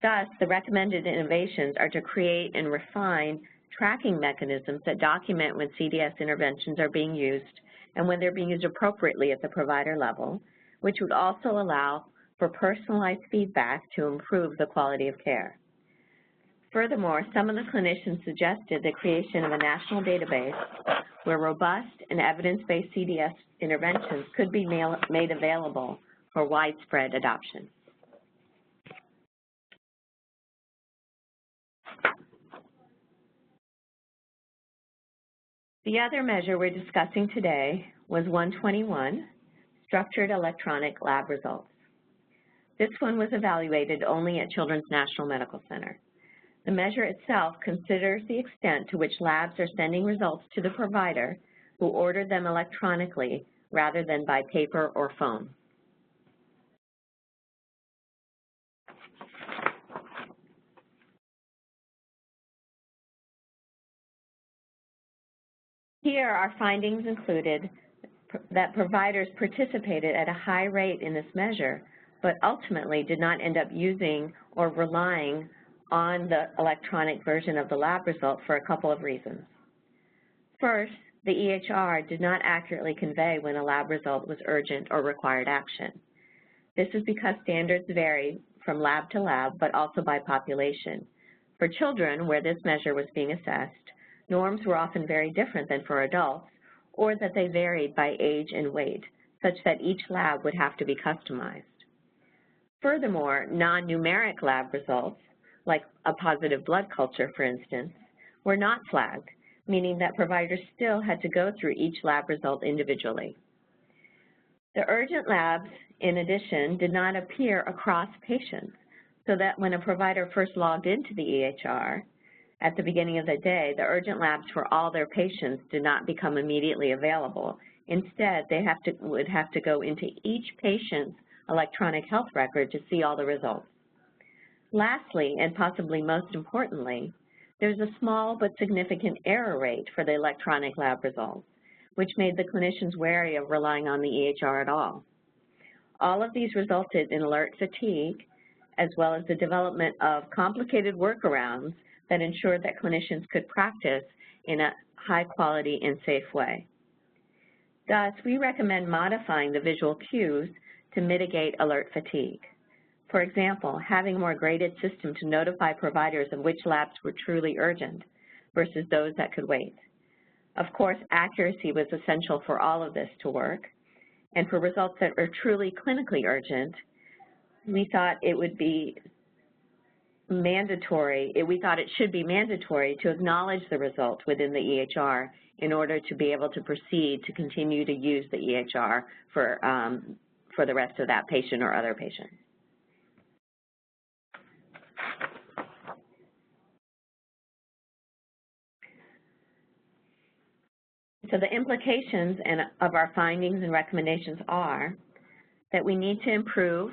Thus, the recommended innovations are to create and refine tracking mechanisms that document when CDS interventions are being used and when they're being used appropriately at the provider level, which would also allow for personalized feedback to improve the quality of care. Furthermore, some of the clinicians suggested the creation of a national database where robust and evidence-based CDS interventions could be made available for widespread adoption. The other measure we're discussing today was 121, Structured Electronic Lab Results. This one was evaluated only at Children's National Medical Center. The measure itself considers the extent to which labs are sending results to the provider who ordered them electronically rather than by paper or phone. Here, our findings included that providers participated at a high rate in this measure, but ultimately did not end up using or relying on the electronic version of the lab result for a couple of reasons. First, the EHR did not accurately convey when a lab result was urgent or required action. This is because standards vary from lab to lab, but also by population. For children, where this measure was being assessed, norms were often very different than for adults, or that they varied by age and weight, such that each lab would have to be customized. Furthermore, non-numeric lab results, like a positive blood culture, for instance, were not flagged, meaning that providers still had to go through each lab result individually. The urgent labs, in addition, did not appear across patients, so that when a provider first logged into the EHR, at the beginning of the day, the urgent labs for all their patients did not become immediately available. Instead, they would have to go into each patient's electronic health record to see all the results. Lastly, and possibly most importantly, there's a small but significant error rate for the electronic lab results, which made the clinicians wary of relying on the EHR at all. All of these resulted in alert fatigue, as well as the development of complicated workarounds that ensured that clinicians could practice in a high quality and safe way. Thus, we recommend modifying the visual cues to mitigate alert fatigue. For example, having a more graded system to notify providers of which labs were truly urgent versus those that could wait. Of course, accuracy was essential for all of this to work, and for results that are truly clinically urgent, we thought it would be mandatory, it should be mandatory to acknowledge the result within the EHR in order to be able to proceed to continue to use the EHR for the rest of that patient or other patients. So the implications of our findings and recommendations are that we need to improve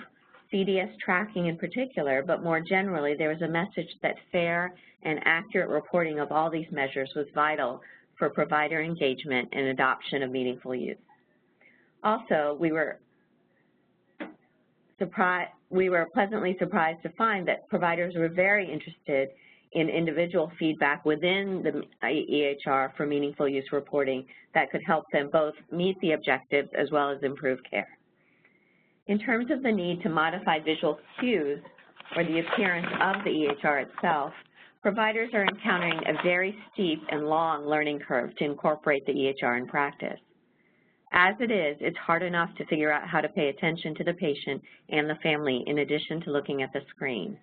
CDS tracking in particular, but more generally, there was a message that fair and accurate reporting of all these measures was vital for provider engagement and adoption of meaningful use. Also, we were pleasantly surprised to find that providers were very interested in individual feedback within the EHR for meaningful use reporting that could help them both meet the objectives as well as improve care. In terms of the need to modify visual cues or the appearance of the EHR itself, providers are encountering a very steep and long learning curve to incorporate the EHR in practice. As it is, it's hard enough to figure out how to pay attention to the patient and the family in addition to looking at the screen.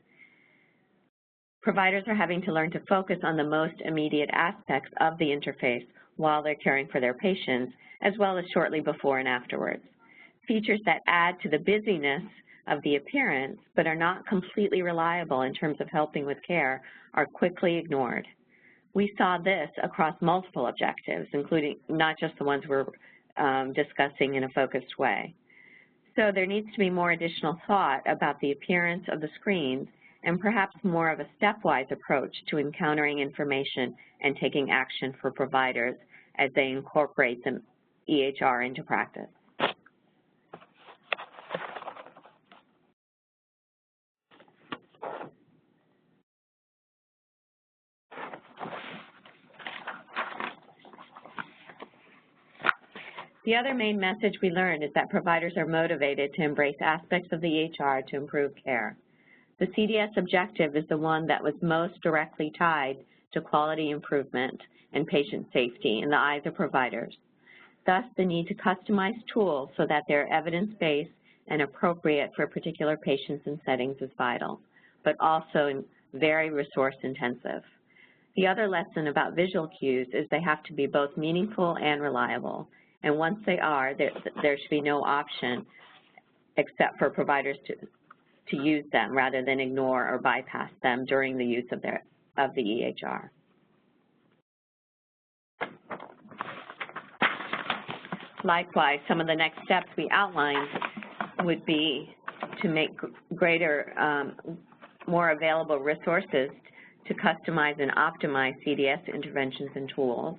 Providers are having to learn to focus on the most immediate aspects of the interface while they're caring for their patients, as well as shortly before and afterwards. Features that add to the busyness of the appearance but are not completely reliable in terms of helping with care are quickly ignored. We saw this across multiple objectives, including not just the ones we're discussing in a focused way. So there needs to be more additional thought about the appearance of the screens and perhaps more of a stepwise approach to encountering information and taking action for providers as they incorporate the EHR into practice. The other main message we learned is that providers are motivated to embrace aspects of the EHR to improve care. The CDS objective is the one that was most directly tied to quality improvement and patient safety in the eyes of providers. Thus, the need to customize tools so that they're evidence-based and appropriate for particular patients and settings is vital, but also very resource-intensive. The other lesson about visual cues is they have to be both meaningful and reliable. And once they are, there should be no option except for providers to use them rather than ignore or bypass them during the use of the EHR. Likewise, some of the next steps we outlined would be to make greater, more available resources to customize and optimize CDS interventions and tools,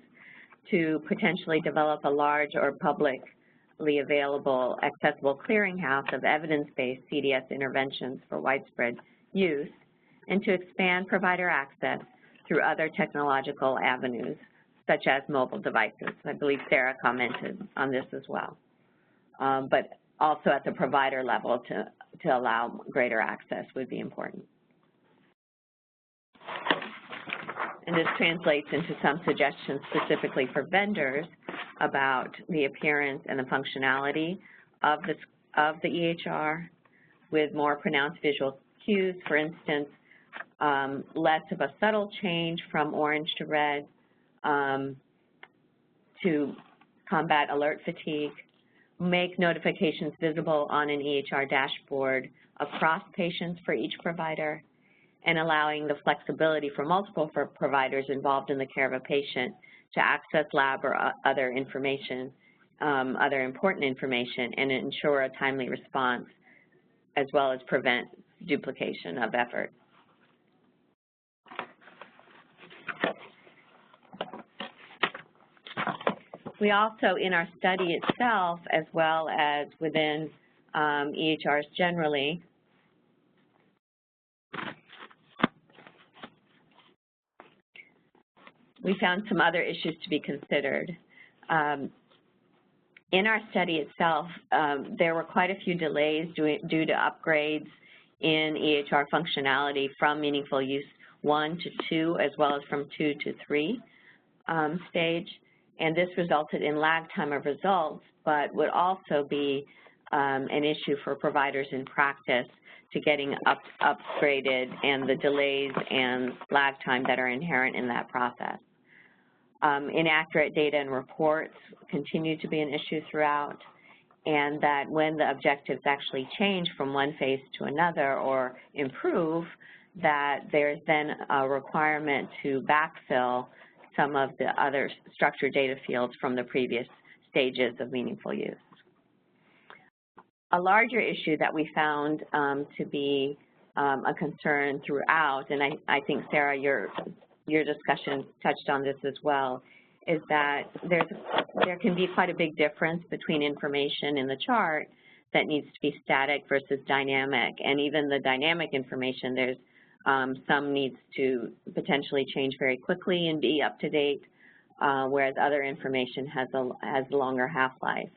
to potentially develop a large or publicly available accessible clearinghouse of evidence-based CDS interventions for widespread use, and to expand provider access through other technological avenues, such as mobile devices. I believe Sarah commented on this as well. But also at the provider level to allow greater access would be important. And this translates into some suggestions specifically for vendors about the appearance and the functionality of the EHR with more pronounced visual cues. For instance, less of a subtle change from orange to red to combat alert fatigue, make notifications visible on an EHR dashboard across patients for each provider, and allowing the flexibility for multiple providers involved in the care of a patient to access lab or other information, other important information, and ensure a timely response, as well as prevent duplication of effort. We also, in our study itself, as well as within EHRs generally, we found some other issues to be considered. In our study itself, there were quite a few delays due to upgrades in EHR functionality from meaningful use 1 to 2, as well as from 2 to 3 stage. And this resulted in lag time of results, but would also be an issue for providers in practice to getting upgraded and the delays and lag time that are inherent in that process. Inaccurate data and reports continue to be an issue throughout, and that when the objectives actually change from one phase to another or improve, that there's then a requirement to backfill some of the other structured data fields from the previous stages of meaningful use. A larger issue that we found to be a concern throughout, and I think, Sarah, your discussion touched on this as well, is that there can be quite a big difference between information in the chart that needs to be static versus dynamic. And even the dynamic information, there's Some needs to potentially change very quickly and be up to date, whereas other information has longer half-life.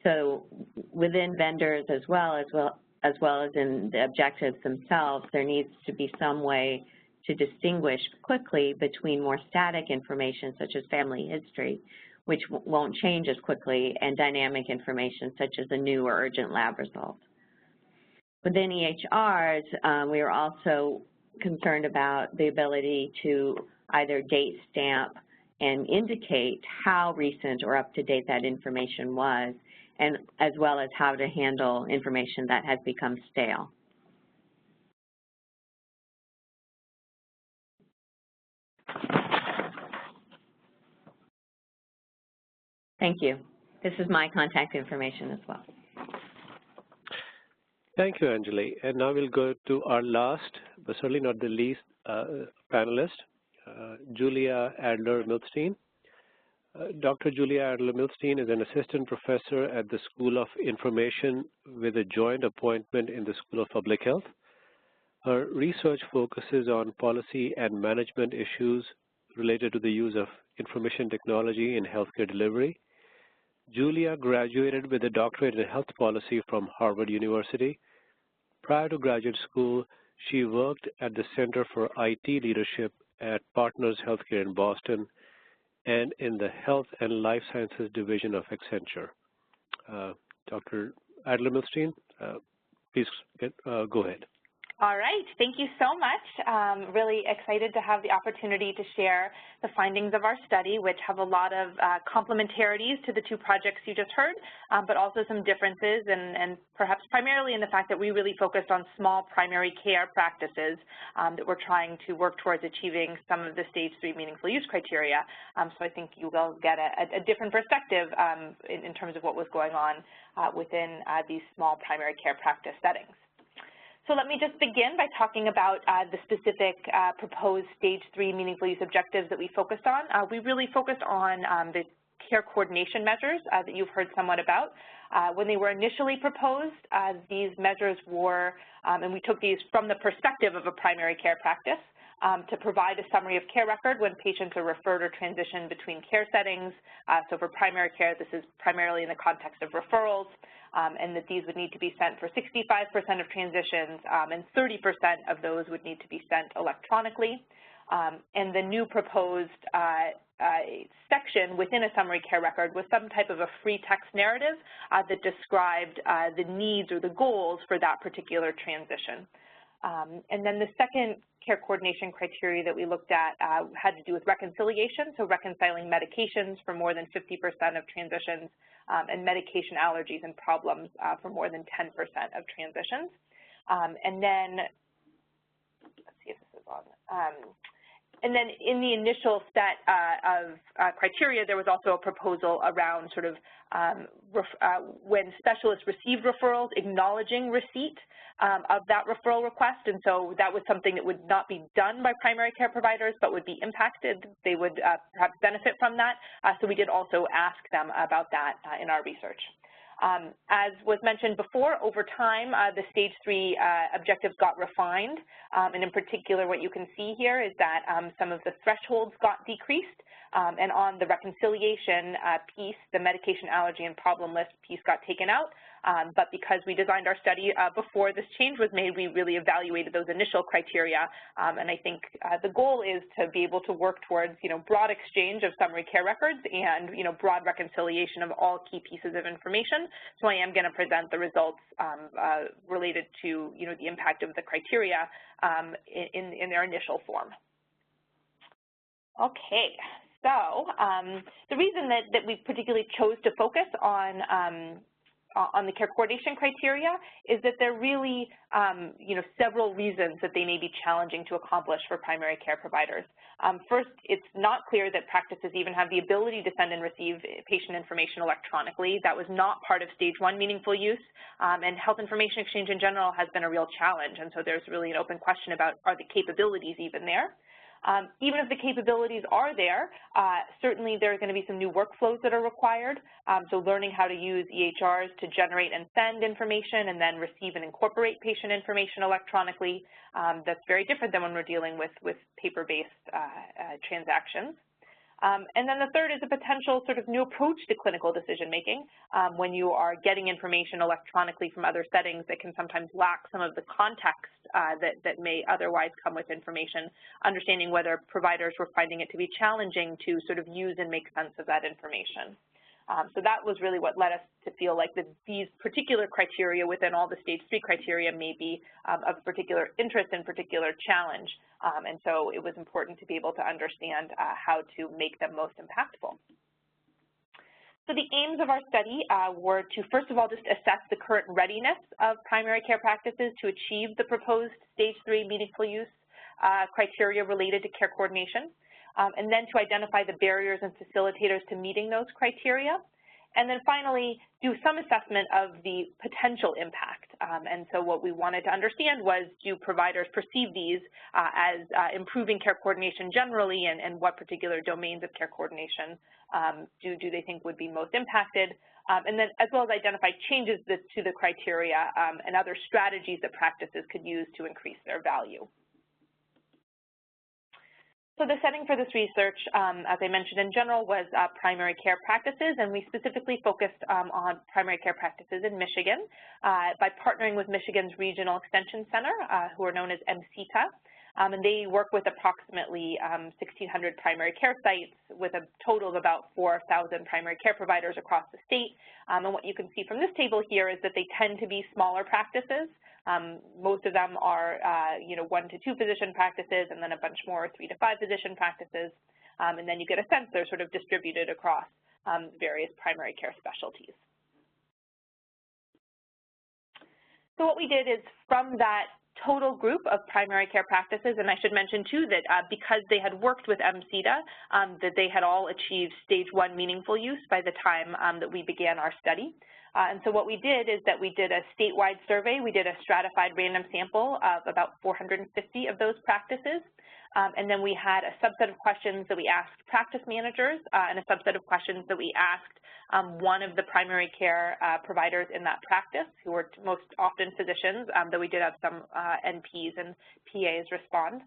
So within vendors as well as in the objectives themselves, there needs to be some way to distinguish quickly between more static information such as family history, which won't change as quickly, and dynamic information such as a new or urgent lab result. Within EHRs, we are also concerned about the ability to either date stamp and indicate how recent or up-to-date that information was, and as well as how to handle information that has become stale. Thank you. This is my contact information as well. Thank you, Anjali. And now we'll go to our last, but certainly not the least, panelist, Julia Adler-Milstein. Dr. Julia Adler-Milstein is an assistant professor at the School of Information with a joint appointment in the School of Public Health. Her research focuses on policy and management issues related to the use of information technology in healthcare delivery. Julia graduated with a doctorate in health policy from Harvard University. Prior to graduate school, she worked at the Center for IT Leadership at Partners Healthcare in Boston and in the Health and Life Sciences Division of Accenture. Dr. Adler-Milstein, please go ahead. All right, thank you so much. Really excited to have the opportunity to share the findings of our study, which have a lot of complementarities to the two projects you just heard, but also some differences, and perhaps primarily in the fact that we really focused on small primary care practices that we're trying to work towards achieving some of the stage 3 meaningful use criteria. So I think you will get a different perspective in terms of what was going on within these small primary care practice settings. So let me just begin by talking about the specific proposed stage 3 meaningful use objectives that we focused on. We really focused on the care coordination measures that you've heard somewhat about. When they were initially proposed, these measures were, and we took these from the perspective of a primary care practice, to provide a summary of care record when patients are referred or transitioned between care settings. So for primary care, this is primarily in the context of referrals, and that these would need to be sent for 65% of transitions, and 30% of those would need to be sent electronically. And the new proposed section within a summary care record was some type of a free text narrative that described the needs or the goals for that particular transition. And then the second care coordination criteria that we looked at had to do with reconciliation, so reconciling medications for more than 50% of transitions, and medication allergies and problems for more than 10% of transitions. And then, let's see if this is on. And then in the initial set of criteria, there was also a proposal around sort of when specialists received referrals, acknowledging receipt of that referral request. And so that was something that would not be done by primary care providers, but would be impacted. They would perhaps benefit from that. So we did also ask them about that in our research. As was mentioned before, over time, the stage 3 objectives got refined, and in particular what you can see here is that some of the thresholds got decreased, and on the reconciliation piece, the medication allergy and problem list piece got taken out, but because we designed our study before this change was made, we really evaluated those initial criteria, and I think the goal is to be able to work towards, broad exchange of summary care records and, broad reconciliation of all key pieces of information. So I am going to present the results related to, the impact of the criteria in their initial form. Okay, so the reason that we particularly chose to focus on the care coordination criteria is that there are really, several reasons that they may be challenging to accomplish for primary care providers. First, it's not clear that practices even have the ability to send and receive patient information electronically. That was not part of stage 1 meaningful use, and health information exchange in general has been a real challenge, and so there's really an open question about are the capabilities even there. Even if the capabilities are there, certainly there are going to be some new workflows that are required. So learning how to use EHRs to generate and send information and then receive and incorporate patient information electronically, that's very different than when we're dealing with paper-based transactions. And then the third is a potential sort of new approach to clinical decision-making when you are getting information electronically from other settings that can sometimes lack some of the context that may otherwise come with information, understanding whether providers were finding it to be challenging to sort of use and make sense of that information. So that was really what led us to feel like that these particular criteria within all the stage 3 criteria may be of particular interest and particular challenge. And so it was important to be able to understand how to make them most impactful. So the aims of our study were to, first of all, just assess the current readiness of primary care practices to achieve the proposed stage 3 meaningful use criteria related to care coordination. And then to identify the barriers and facilitators to meeting those criteria. And then finally, do some assessment of the potential impact. And so what we wanted to understand was, do providers perceive these as improving care coordination generally, and what particular domains of care coordination do they think would be most impacted? And then as well as identify changes to the criteria and other strategies that practices could use to increase their value. So the setting for this research, as I mentioned in general, was primary care practices, and we specifically focused on primary care practices in Michigan by partnering with Michigan's Regional Extension Center, who are known as MCTA. And they work with approximately 1,600 primary care sites with a total of about 4,000 primary care providers across the state. And what you can see from this table here is that they tend to be smaller practices. Most of them are, 1 to 2 physician practices, and then a bunch more 3 to 5 physician practices. And then you get a sense they're sort of distributed across various primary care specialties. So what we did is, from that total group of primary care practices, and I should mention too that because they had worked with MCTA, that they had all achieved stage 1 meaningful use by the time that we began our study. And so what we did is that we did a statewide survey. We did a stratified random sample of about 450 of those practices. And then we had a subset of questions that we asked practice managers and a subset of questions that we asked one of the primary care providers in that practice, who were most often physicians, though we did have some NPs and PAs respond.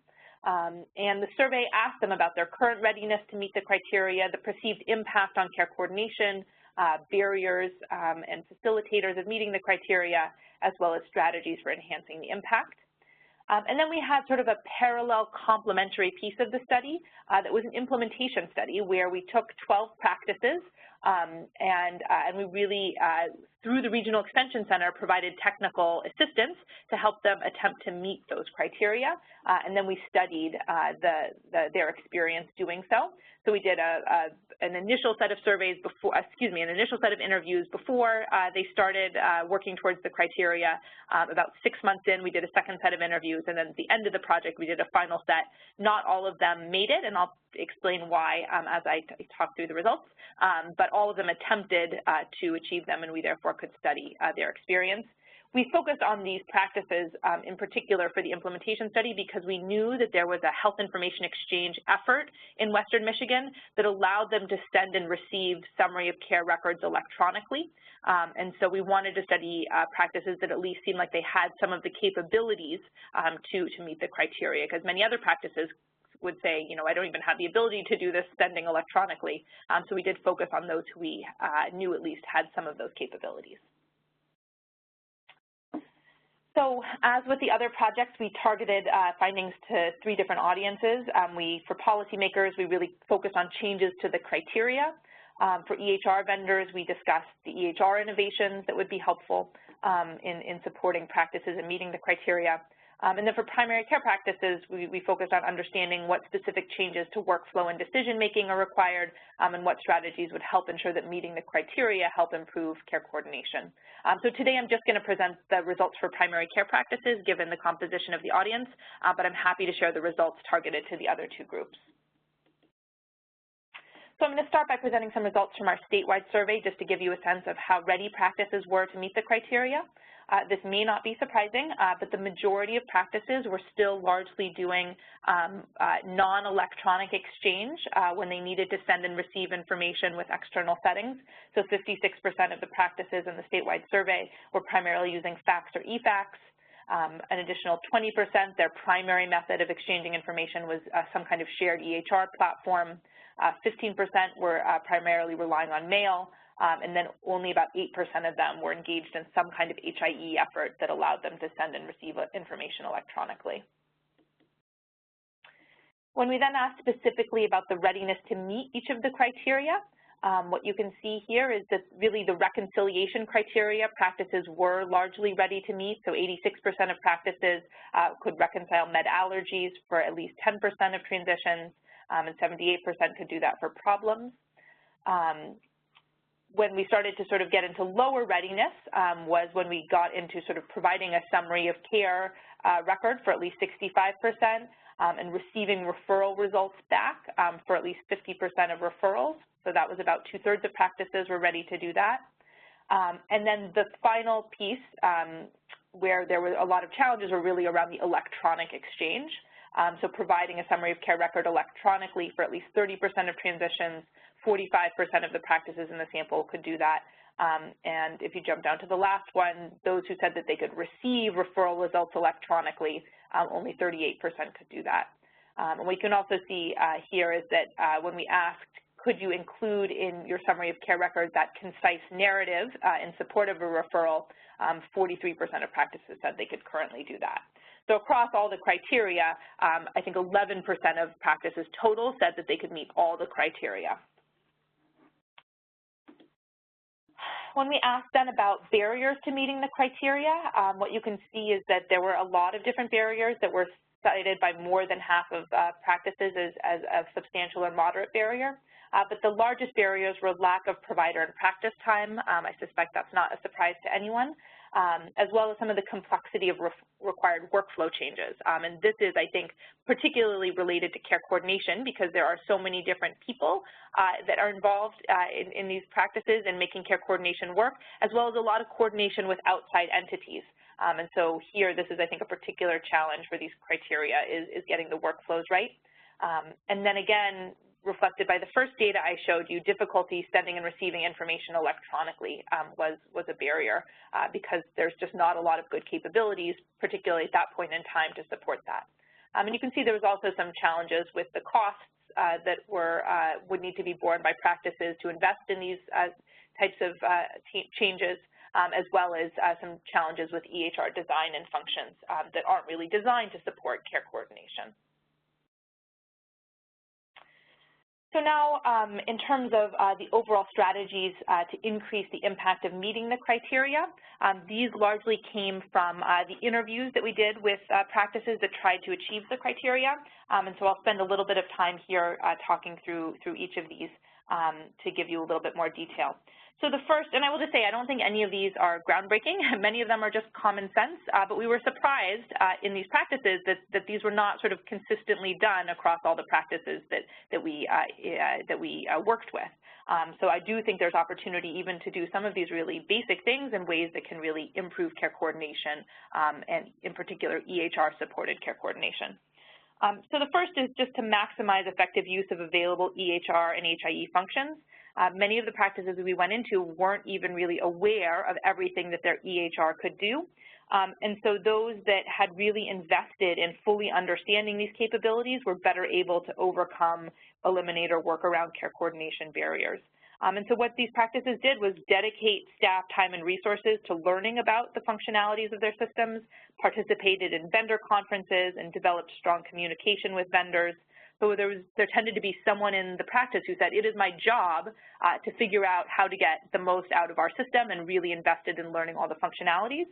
And the survey asked them about their current readiness to meet the criteria, the perceived impact on care coordination, barriers and facilitators of meeting the criteria, as well as strategies for enhancing the impact. And then we had sort of a parallel complementary piece of the study that was an implementation study where we took 12 practices and we really, through the Regional Extension Center, provided technical assistance to help them attempt to meet those criteria. And then we studied their experience doing so. So we did an initial set of surveys before, an initial set of interviews before they started working towards the criteria. About 6 months in, we did a second set of interviews, and then at the end of the project, we did a final set. Not all of them made it, and I'll explain why as I talk through the results, but all of them attempted to achieve them, and we therefore could study their experience. We focused on these practices in particular for the implementation study because we knew that there was a health information exchange effort in Western Michigan that allowed them to send and receive summary of care records electronically. And so we wanted to study practices that at least seemed like they had some of the capabilities to meet the criteria, because many other practices would say, I don't even have the ability to do this sending electronically. So we did focus on those who we knew at least had some of those capabilities. So as with the other projects, we targeted findings to 3 different audiences. For policymakers, we really focused on changes to the criteria. For EHR vendors, we discussed the EHR innovations that would be helpful in supporting practices and meeting the criteria. And then for primary care practices, we focused on understanding what specific changes to workflow and decision-making are required and what strategies would help ensure that meeting the criteria help improve care coordination. So today I'm just going to present the results for primary care practices given the composition of the audience, but I'm happy to share the results targeted to the other 2 groups. So I'm going to start by presenting some results from our statewide survey just to give you a sense of how ready practices were to meet the criteria. This may not be surprising, but the majority of practices were still largely doing non-electronic exchange when they needed to send and receive information with external settings. So 56% of the practices in the statewide survey were primarily using fax or e-fax. An additional 20%, their primary method of exchanging information was some kind of shared EHR platform. 15% were primarily relying on mail. And then only about 8% of them were engaged in some kind of HIE effort that allowed them to send and receive information electronically. When we then asked specifically about the readiness to meet each of the criteria, what you can see here is that really the reconciliation criteria practices were largely ready to meet. So 86% of practices could reconcile med allergies for at least 10% of transitions, and 78% could do that for problems. When we started to sort of get into lower readiness was when we got into sort of providing a summary of care record for at least 65% and receiving referral results back for at least 50% of referrals. So that was about 2/3 of practices were ready to do that. And then the final piece where there were a lot of challenges were really around the electronic exchange. So providing a summary of care record electronically for at least 30% of transitions, 45% of the practices in the sample could do that. And if you jump down to the last one, those who said that they could receive referral results electronically, only 38% could do that. And we can also see here is that when we asked, could you include in your summary of care record that concise narrative in support of a referral, 43% of practices said they could currently do that. So across all the criteria, I think 11% of practices total said that they could meet all the criteria. When we asked then about barriers to meeting the criteria, what you can see is that there were a lot of different barriers that were cited by more than half of practices as a substantial or moderate barrier. But the largest barriers were lack of provider and practice time. I suspect that's not a surprise to anyone, as well as some of the complexity of required workflow changes. And this is, I think, particularly related to care coordination because there are so many different people that are involved in these practices and making care coordination work, as well as a lot of coordination with outside entities. And so here, this is, I think, a particular challenge for these criteria is getting the workflows right. And then again, reflected by the first data I showed you, difficulty sending and receiving information electronically was a barrier because there's just not a lot of good capabilities, particularly at that point in time, to support that. And you can see there was also some challenges with the costs that would need to be borne by practices to invest in these types of changes, as well as some challenges with EHR design and functions that aren't really designed to support care coordination. So now, in terms of the overall strategies to increase the impact of meeting the criteria, these largely came from the interviews that we did with practices that tried to achieve the criteria. And so I'll spend a little bit of time here talking through each of these to give you a little bit more detail. So the first, and I will just say, I don't think any of these are groundbreaking. Many of them are just common sense, but we were surprised in these practices that these were not sort of consistently done across all the practices that we worked with. So I do think there's opportunity even to do some of these really basic things in ways that can really improve care coordination, and in particular, EHR-supported care coordination. So the first is just to maximize effective use of available EHR and HIE functions. Many of the practices we went into weren't even really aware of everything that their EHR could do. And so those that had really invested in fully understanding these capabilities were better able to overcome, eliminate, or work around care coordination barriers. And so what these practices did was dedicate staff time and resources to learning about the functionalities of their systems, participated in vendor conferences, and developed strong communication with vendors. So there tended to be someone in the practice who said, it is my job to figure out how to get the most out of our system, and really invested in learning all the functionalities.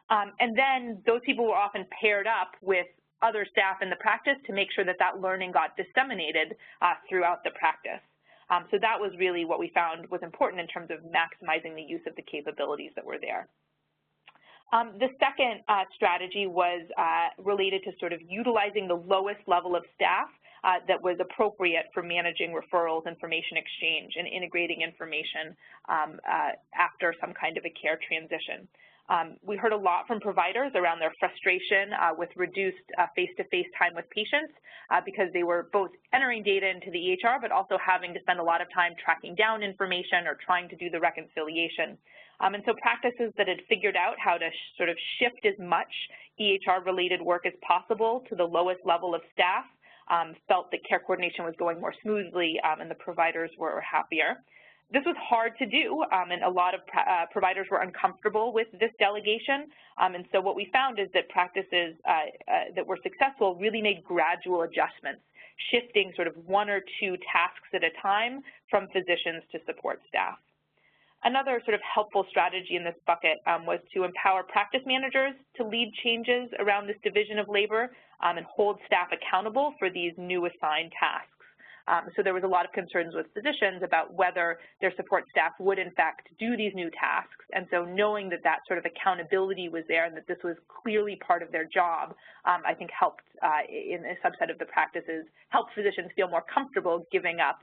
And then those people were often paired up with other staff in the practice to make sure that that learning got disseminated throughout the practice. So that was really what we found was important in terms of maximizing the use of the capabilities that were there. The second strategy was related to sort of utilizing the lowest level of staff that was appropriate for managing referrals, information exchange, and integrating information after some kind of a care transition. We heard a lot from providers around their frustration with reduced face-to-face time with patients because they were both entering data into the EHR but also having to spend a lot of time tracking down information or trying to do the reconciliation. And so practices that had figured out how to sort of shift as much EHR-related work as possible to the lowest level of staff felt that care coordination was going more smoothly and the providers were happier. This was hard to do, and a lot of providers were uncomfortable with this delegation. And so what we found is that practices that were successful really made gradual adjustments, shifting sort of 1 or 2 tasks at a time from physicians to support staff. Another sort of helpful strategy in this bucket was to empower practice managers to lead changes around this division of labor and hold staff accountable for these new assigned tasks. So there was a lot of concerns with physicians about whether their support staff would in fact do these new tasks. And so knowing that that sort of accountability was there and that this was clearly part of their job, I think helped in a subset of the practices, helped physicians feel more comfortable giving up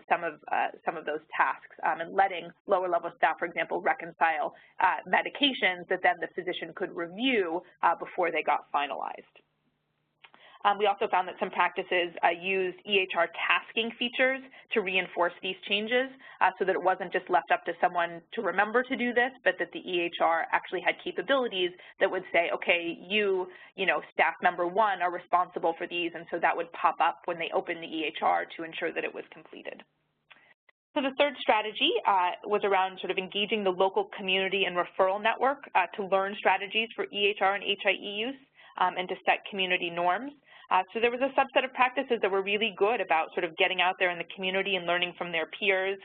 some of those tasks and letting lower level staff, for example, reconcile medications that then the physician could review before they got finalized. We also found that some practices used EHR tasking features to reinforce these changes so that it wasn't just left up to someone to remember to do this, but that the EHR actually had capabilities that would say, okay, you know, staff member 1 are responsible for these, and so that would pop up when they open the EHR to ensure that it was completed. So the third strategy was around sort of engaging the local community and referral network to learn strategies for EHR and HIE use and to set community norms. So there was a subset of practices that were really good about sort of getting out there in the community and learning from their peers.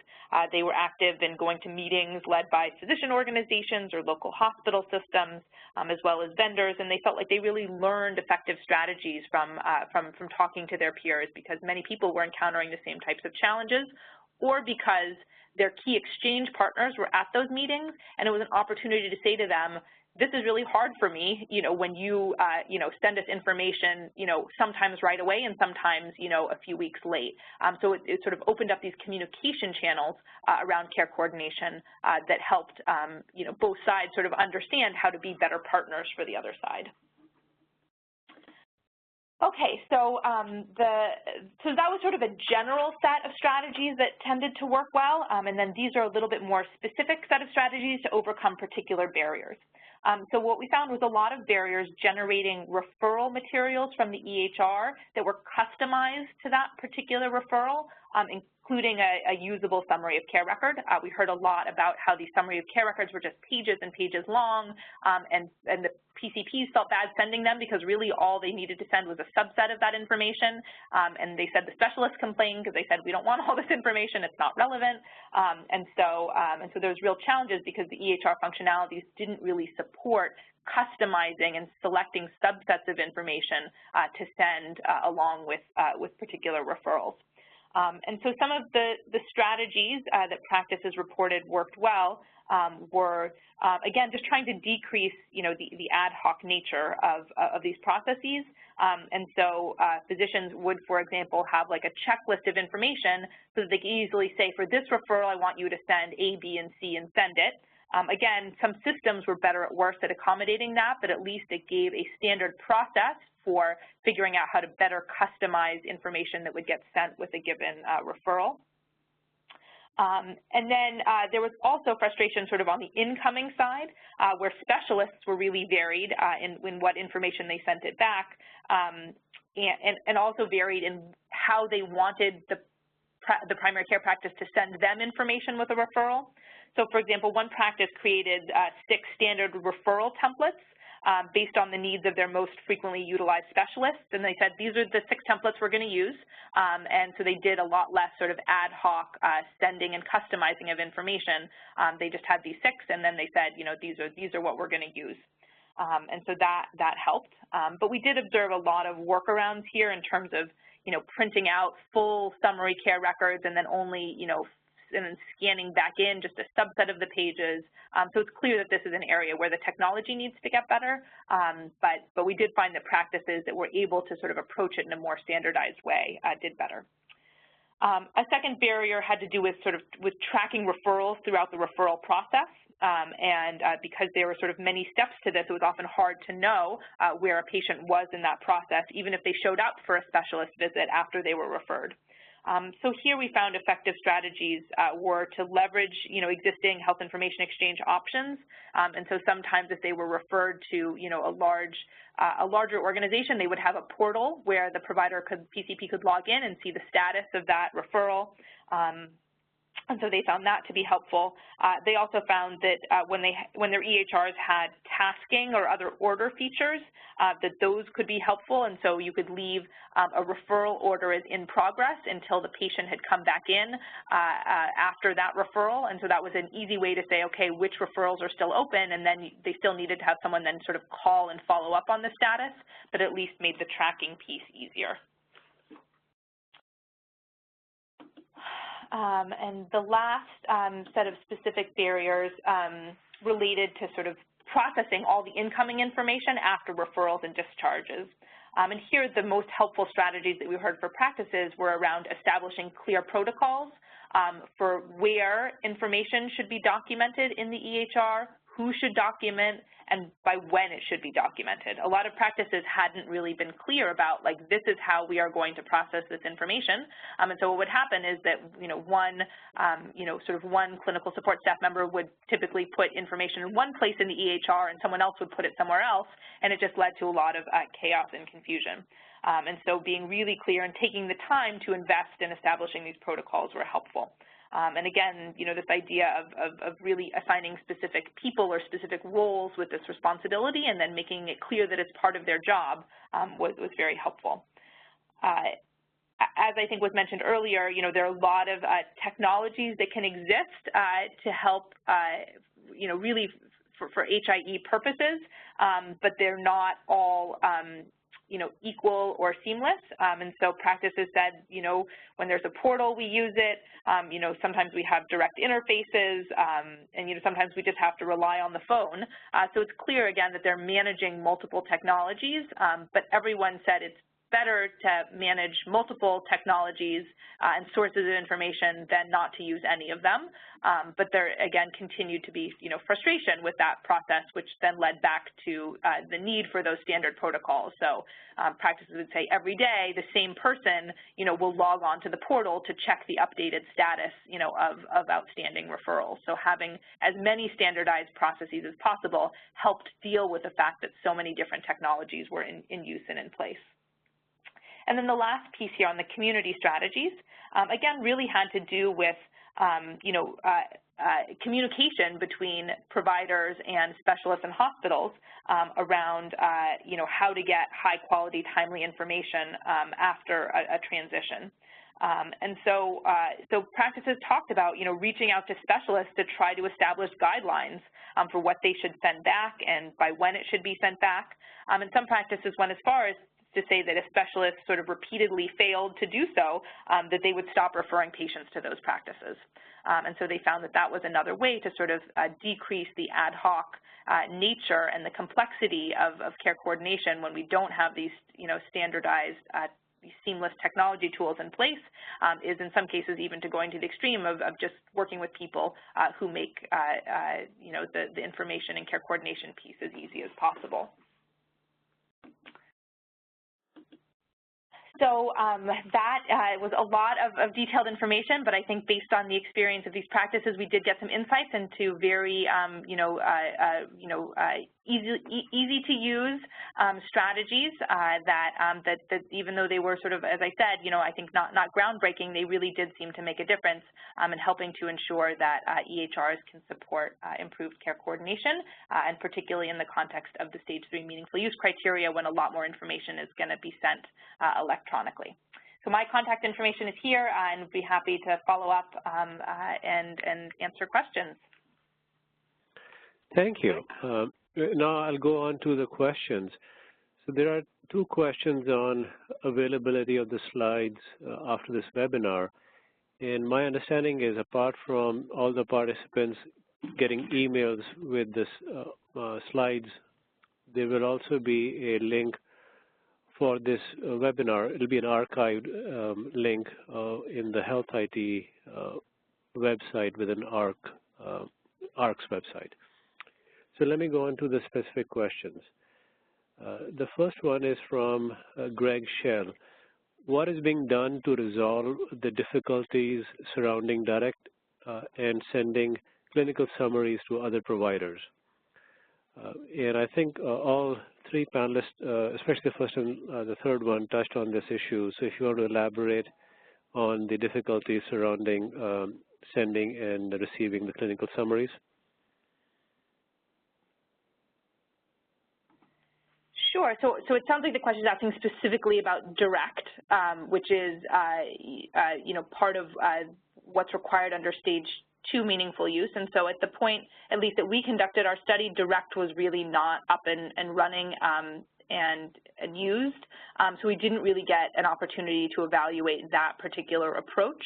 They were active in going to meetings led by physician organizations or local hospital systems, as well as vendors, and they felt like they really learned effective strategies from talking to their peers because many people were encountering the same types of challenges, or because their key exchange partners were at those meetings, and it was an opportunity to say to them, this is really hard for me, you know, when you, send us information, sometimes right away and sometimes, a few weeks late. So it sort of opened up these communication channels around care coordination that helped, both sides sort of understand how to be better partners for the other side. Okay, so that was sort of a general set of strategies that tended to work well, and then these are a little bit more specific set of strategies to overcome particular barriers. So what we found was a lot of barriers generating referral materials from the EHR that were customized to that particular referral, including a usable summary of care record. We heard a lot about how these summary of care records were just pages and pages long, and the PCPs felt bad sending them because really all they needed to send was a subset of that information, and they said the specialists complained because they said we don't want all this information, it's not relevant, and so there's real challenges because the EHR functionalities didn't really support customizing and selecting subsets of information to send along with particular referrals. And so some of the strategies that practices reported worked well were, again, just trying to decrease, the ad hoc nature of these processes. And so physicians would, for example, have like a checklist of information so that they can easily say, for this referral, I want you to send A, B, and C and send it. Again, some systems were better or worse at accommodating that, but at least it gave a standard process for figuring out how to better customize information that would get sent with a given referral. And then there was also frustration sort of on the incoming side, where specialists were really varied in what information they sent it back, and also varied in how they wanted the primary care practice to send them information with a referral. So, for example, one practice created 6 standard referral templates based on the needs of their most frequently utilized specialists, and they said these are the 6 templates we're going to use, and so they did a lot less sort of ad hoc sending and customizing of information. They just had these 6, and then they said, these are what we're going to use. And so that helped. But we did observe a lot of workarounds here in terms of, printing out full summary care records and then only, and then scanning back in just a subset of the pages. So it's clear that this is an area where the technology needs to get better, but we did find that practices that were able to sort of approach it in a more standardized way did better. A second barrier had to do with with tracking referrals throughout the referral process. Because there were sort of many steps to this, it was often hard to know where a patient was in that process, even if they showed up for a specialist visit after they were referred. So here we found effective strategies were to leverage, existing health information exchange options. And so sometimes if they were referred to, a larger organization, they would have a portal where the PCP could log in and see the status of that referral. And so they found that to be helpful. They also found that when their EHRs had tasking or other order features, that those could be helpful. And so you could leave a referral order as in progress until the patient had come back in after that referral. And so that was an easy way to say, okay, which referrals are still open, and then they still needed to have someone then sort of call and follow up on the status, but at least made the tracking piece easier. And the last set of specific barriers related to sort of processing all the incoming information after referrals and discharges. And here the most helpful strategies that we heard for practices were around establishing clear protocols for where information should be documented in the EHR, who should document, and by when it should be documented. A lot of practices hadn't really been clear about, like, this is how we are going to process this information. And so what would happen is that, one clinical support staff member would typically put information in one place in the EHR and someone else would put it somewhere else, and it just led to a lot of chaos and confusion. And so being really clear and taking the time to invest in establishing these protocols were helpful. And again, this idea of really assigning specific people or specific roles with this responsibility and then making it clear that it's part of their job was very helpful. As I think was mentioned earlier, there are a lot of technologies that can exist to help, really for HIE purposes, but they're not all equal or seamless. And so practices said, when there's a portal, we use it. Sometimes we have direct interfaces, and, sometimes we just have to rely on the phone. So it's clear, again, that they're managing multiple technologies, but everyone said it's better to manage multiple technologies and sources of information than not to use any of them. But there, again, continued to be, frustration with that process, which then led back to the need for those standard protocols. So practices would say every day the same person, will log on to the portal to check the updated status, of outstanding referrals. So having as many standardized processes as possible helped deal with the fact that so many different technologies were in use and in place. And then the last piece here on the community strategies, again, really had to do with, communication between providers and specialists and hospitals around, how to get high-quality, timely information after a transition. And so practices talked about, reaching out to specialists to try to establish guidelines for what they should send back and by when it should be sent back. And some practices went as far as to say that if specialists sort of repeatedly failed to do so, that they would stop referring patients to those practices. And so they found that that was another way to sort of decrease the ad hoc nature and the complexity of care coordination when we don't have these, standardized seamless technology tools in place, is in some cases even to going to the extreme of just working with people who make, the information and care coordination piece as easy as possible. So that was a lot of detailed information, but I think based on the experience of these practices, we did get some insights into very, easy to use strategies that even though they were sort of, as I said, I think not groundbreaking, they really did seem to make a difference in helping to ensure that EHRs can support improved care coordination, and particularly in the context of the Stage 3 meaningful use criteria when a lot more information is going to be sent electronically. So my contact information is here, and I'd be happy to follow up and answer questions. Thank you. Now I'll go on to the questions. So there are two questions on availability of the slides after this webinar. And my understanding is, apart from all the participants getting emails with this slides, there will also be a link for this webinar. It will be an archived link in the Health IT website within AHRQ's website. So let me go on to the specific questions. The first one is from Greg Shell. What is being done to resolve the difficulties surrounding direct and sending clinical summaries to other providers? And I think all three panelists, especially the first and the third one, touched on this issue. So if you want to elaborate on the difficulties surrounding sending and receiving the clinical summaries. Sure. So it sounds like the question is asking specifically about direct, which is part of what's required under stage 2 meaningful use. And so at the point, at least that we conducted our study, direct was really not up and running and used. So we didn't really get an opportunity to evaluate that particular approach.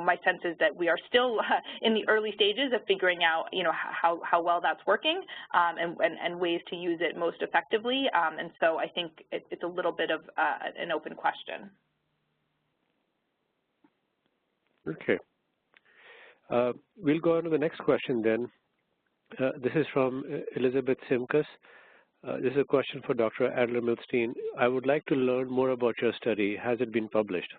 My sense is that we are still in the early stages of figuring out, how well that's working and ways to use it most effectively. And so I think it's a little bit of an open question. Okay. We'll go on to the next question then. This is from Elizabeth Simkus. This is a question for Dr. Adler-Milstein. I would like to learn more about your study. Has it been published?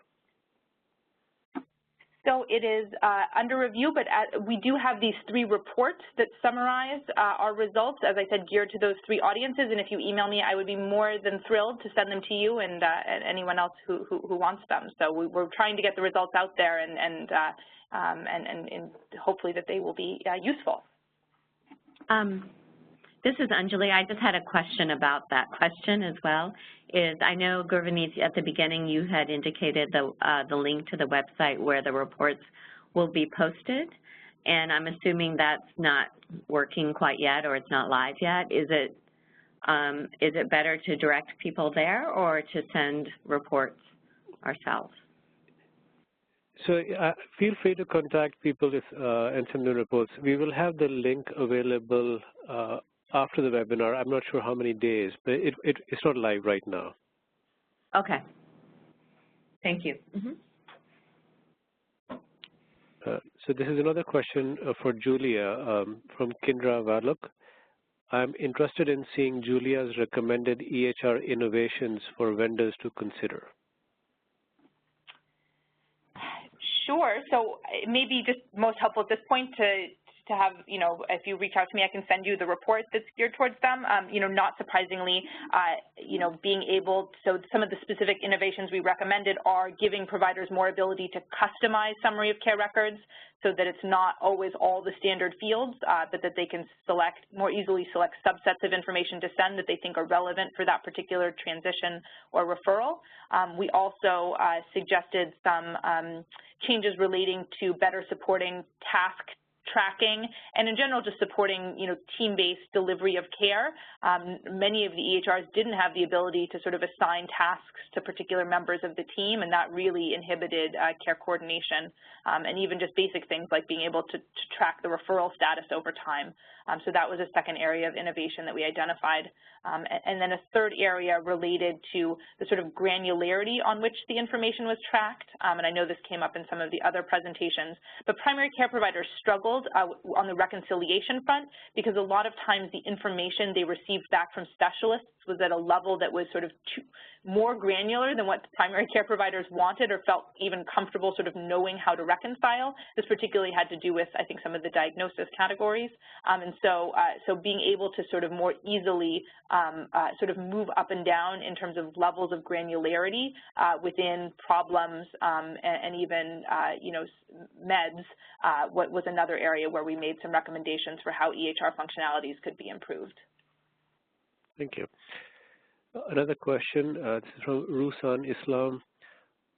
So it is under review, but we do have these 3 reports that summarize our results, as I said, geared to those 3 audiences. And if you email me, I would be more than thrilled to send them to you and anyone else who wants them. So we're trying to get the results out there and hopefully that they will be useful. This is Anjali. I just had a question about that question as well. I know, Gurvanith, at the beginning you had indicated the link to the website where the reports will be posted, and I'm assuming that's not working quite yet or it's not live yet. Is it better to direct people there or to send reports ourselves? So feel free to contact people and send the reports. We will have the link available after the webinar. I'm not sure how many days, but it's not live right now. Okay. Thank you. So this is another question for Julia from Kindra Warlock. I'm interested in seeing Julia's recommended EHR innovations for vendors to consider. Sure. So it may be just most helpful at this point to have, if you reach out to me, I can send you the report that's geared towards them. Not surprisingly, being able, so some of the specific innovations we recommended are giving providers more ability to customize summary of care records so that it's not always all the standard fields, but that they can more easily select subsets of information to send that they think are relevant for that particular transition or referral. We also suggested some changes relating to better supporting task tracking, and in general just supporting, team-based delivery of care. Many of the EHRs didn't have the ability to sort of assign tasks to particular members of the team, and that really inhibited care coordination, and even just basic things like being able to track the referral status over time. So that was a second area of innovation that we identified. And then a third area related to the sort of granularity on which the information was tracked, and I know this came up in some of the other presentations, but primary care providers struggled on the reconciliation front because a lot of times the information they received back from specialists was at a level that was sort of more granular than what primary care providers wanted or felt even comfortable sort of knowing how to reconcile. This particularly had to do with, I think, some of the diagnosis categories. And so being able to sort of more easily sort of move up and down in terms of levels of granularity within problems and even, meds was another area where we made some recommendations for how EHR functionalities could be improved. Thank you. Another question, this is from Rusan Islam.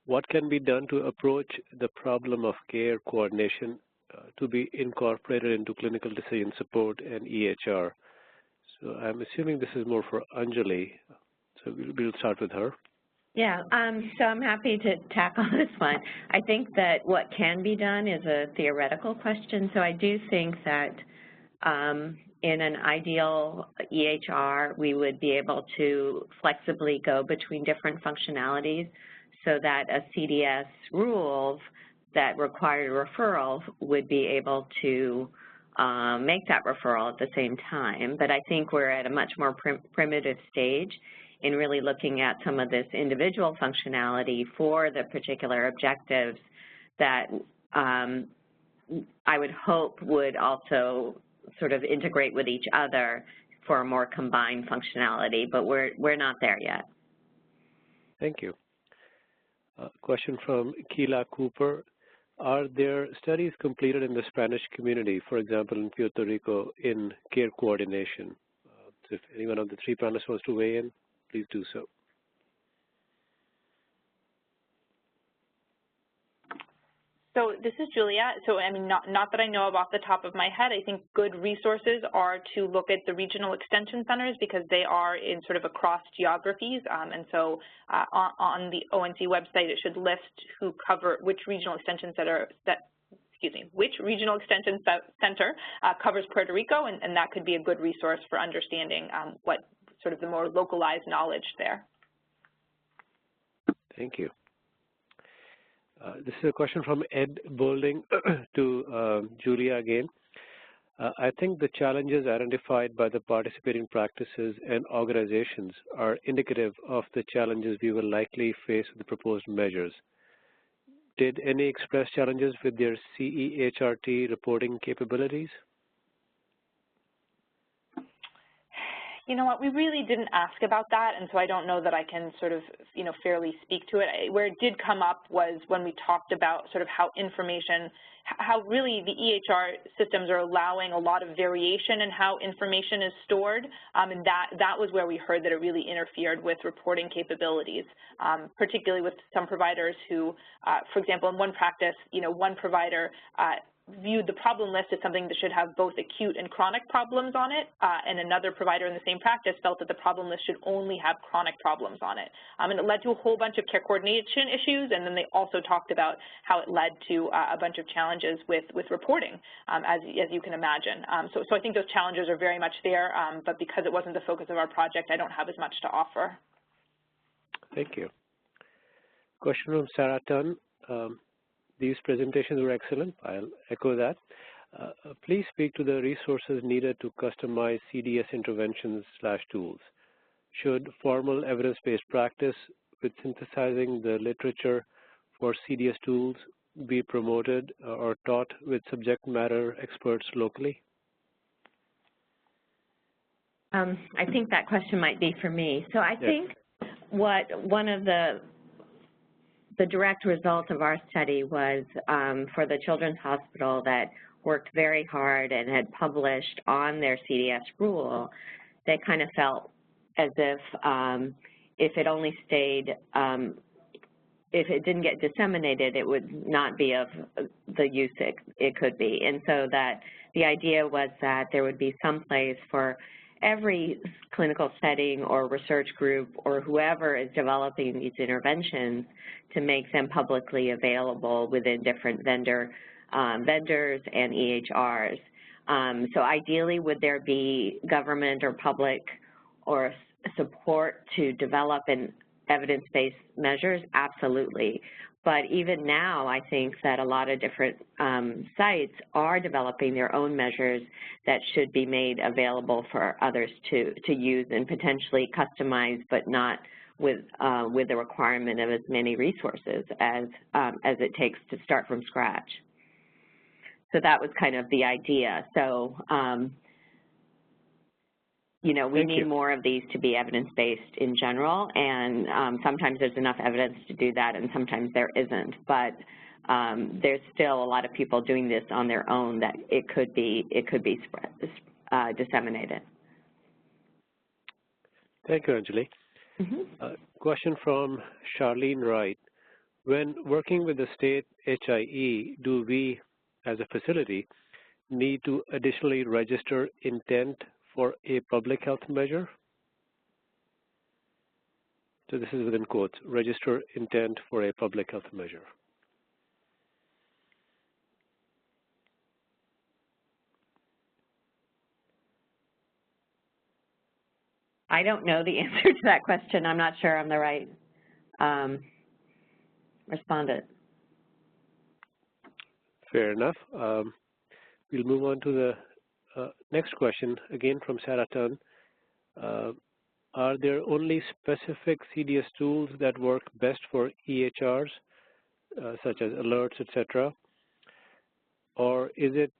What can be done to approach the problem of care coordination to be incorporated into clinical decision support and EHR? So I'm assuming this is more for Anjali, so we'll start with her. Yeah, so I'm happy to tackle this one. I think that what can be done is a theoretical question. So I do think that in an ideal EHR, we would be able to flexibly go between different functionalities so that a CDS rules that required a referral would be able to make that referral at the same time. But I think we're at a much more primitive stage in really looking at some of this individual functionality for the particular objectives that I would hope would also sort of integrate with each other for a more combined functionality, but we're not there yet. Thank you. Question from Keila Cooper. Are there studies completed in the Spanish community, for example, in Puerto Rico, in care coordination? So if anyone of the three panelists wants to weigh in, please do so. So this is Julia. So I mean, not that I know of off the top of my head. I think good resources are to look at the regional extension centers because they are in sort of across geographies. And so on the ONC website, it should list who cover which regional extension center which regional extension center covers Puerto Rico, and that could be a good resource for understanding what sort of the more localized knowledge there. Thank you. This is a question from Ed Boulding to Julia again. I think the challenges identified by the participating practices and organizations are indicative of the challenges we will likely face with the proposed measures. Did any express challenges with their CEHRT reporting capabilities? You know what, we really didn't ask about that, and so I don't know that I can sort of, fairly speak to it. Where it did come up was when we talked about sort of how really the EHR systems are allowing a lot of variation in how information is stored, and that was where we heard that it really interfered with reporting capabilities, particularly with some providers who, for example, in one practice, one provider viewed the problem list as something that should have both acute and chronic problems on it, and another provider in the same practice felt that the problem list should only have chronic problems on it. And it led to a whole bunch of care coordination issues, and then they also talked about how it led to a bunch of challenges with reporting, as you can imagine. So I think those challenges are very much there, but because it wasn't the focus of our project, I don't have as much to offer. Thank you. Question from Sarah Tunn. These presentations were excellent. I'll echo that. Please speak to the resources needed to customize CDS interventions/tools. Should formal evidence-based practice with synthesizing the literature for CDS tools be promoted or taught with subject matter experts locally? I think that question might be for me. So I think one of the direct result of our study was for the Children's Hospital that worked very hard and had published on their CDS rule, they kind of felt as if it only stayed, if it didn't get disseminated, it would not be of the use it could be. And so that the idea was that there would be some place for every clinical setting or research group or whoever is developing these interventions to make them publicly available within different vendors and EHRs. So ideally, would there be government or public or support to develop an evidence-based measures? Absolutely. But even now, I think that a lot of different sites are developing their own measures that should be made available for others to use and potentially customize, but not with the requirement of as many resources as it takes to start from scratch. So that was kind of the idea. So, we need more of these to be evidence-based in general, and sometimes there's enough evidence to do that, and sometimes there isn't. But there's still a lot of people doing this on their own that it could be disseminated. Thank you, Anjali. Question from Charlene Wright. When working with the state HIE, do we, as a facility, need to additionally register intent for a public health measure? So this is within quotes, register intent for a public health measure. I don't know the answer to that question. I'm not sure I'm the right respondent. Fair enough. We'll move on to the next question, again from Sarah Tunn. Are there only specific CDS tools that work best for EHRs, such as alerts, etc.? Or is it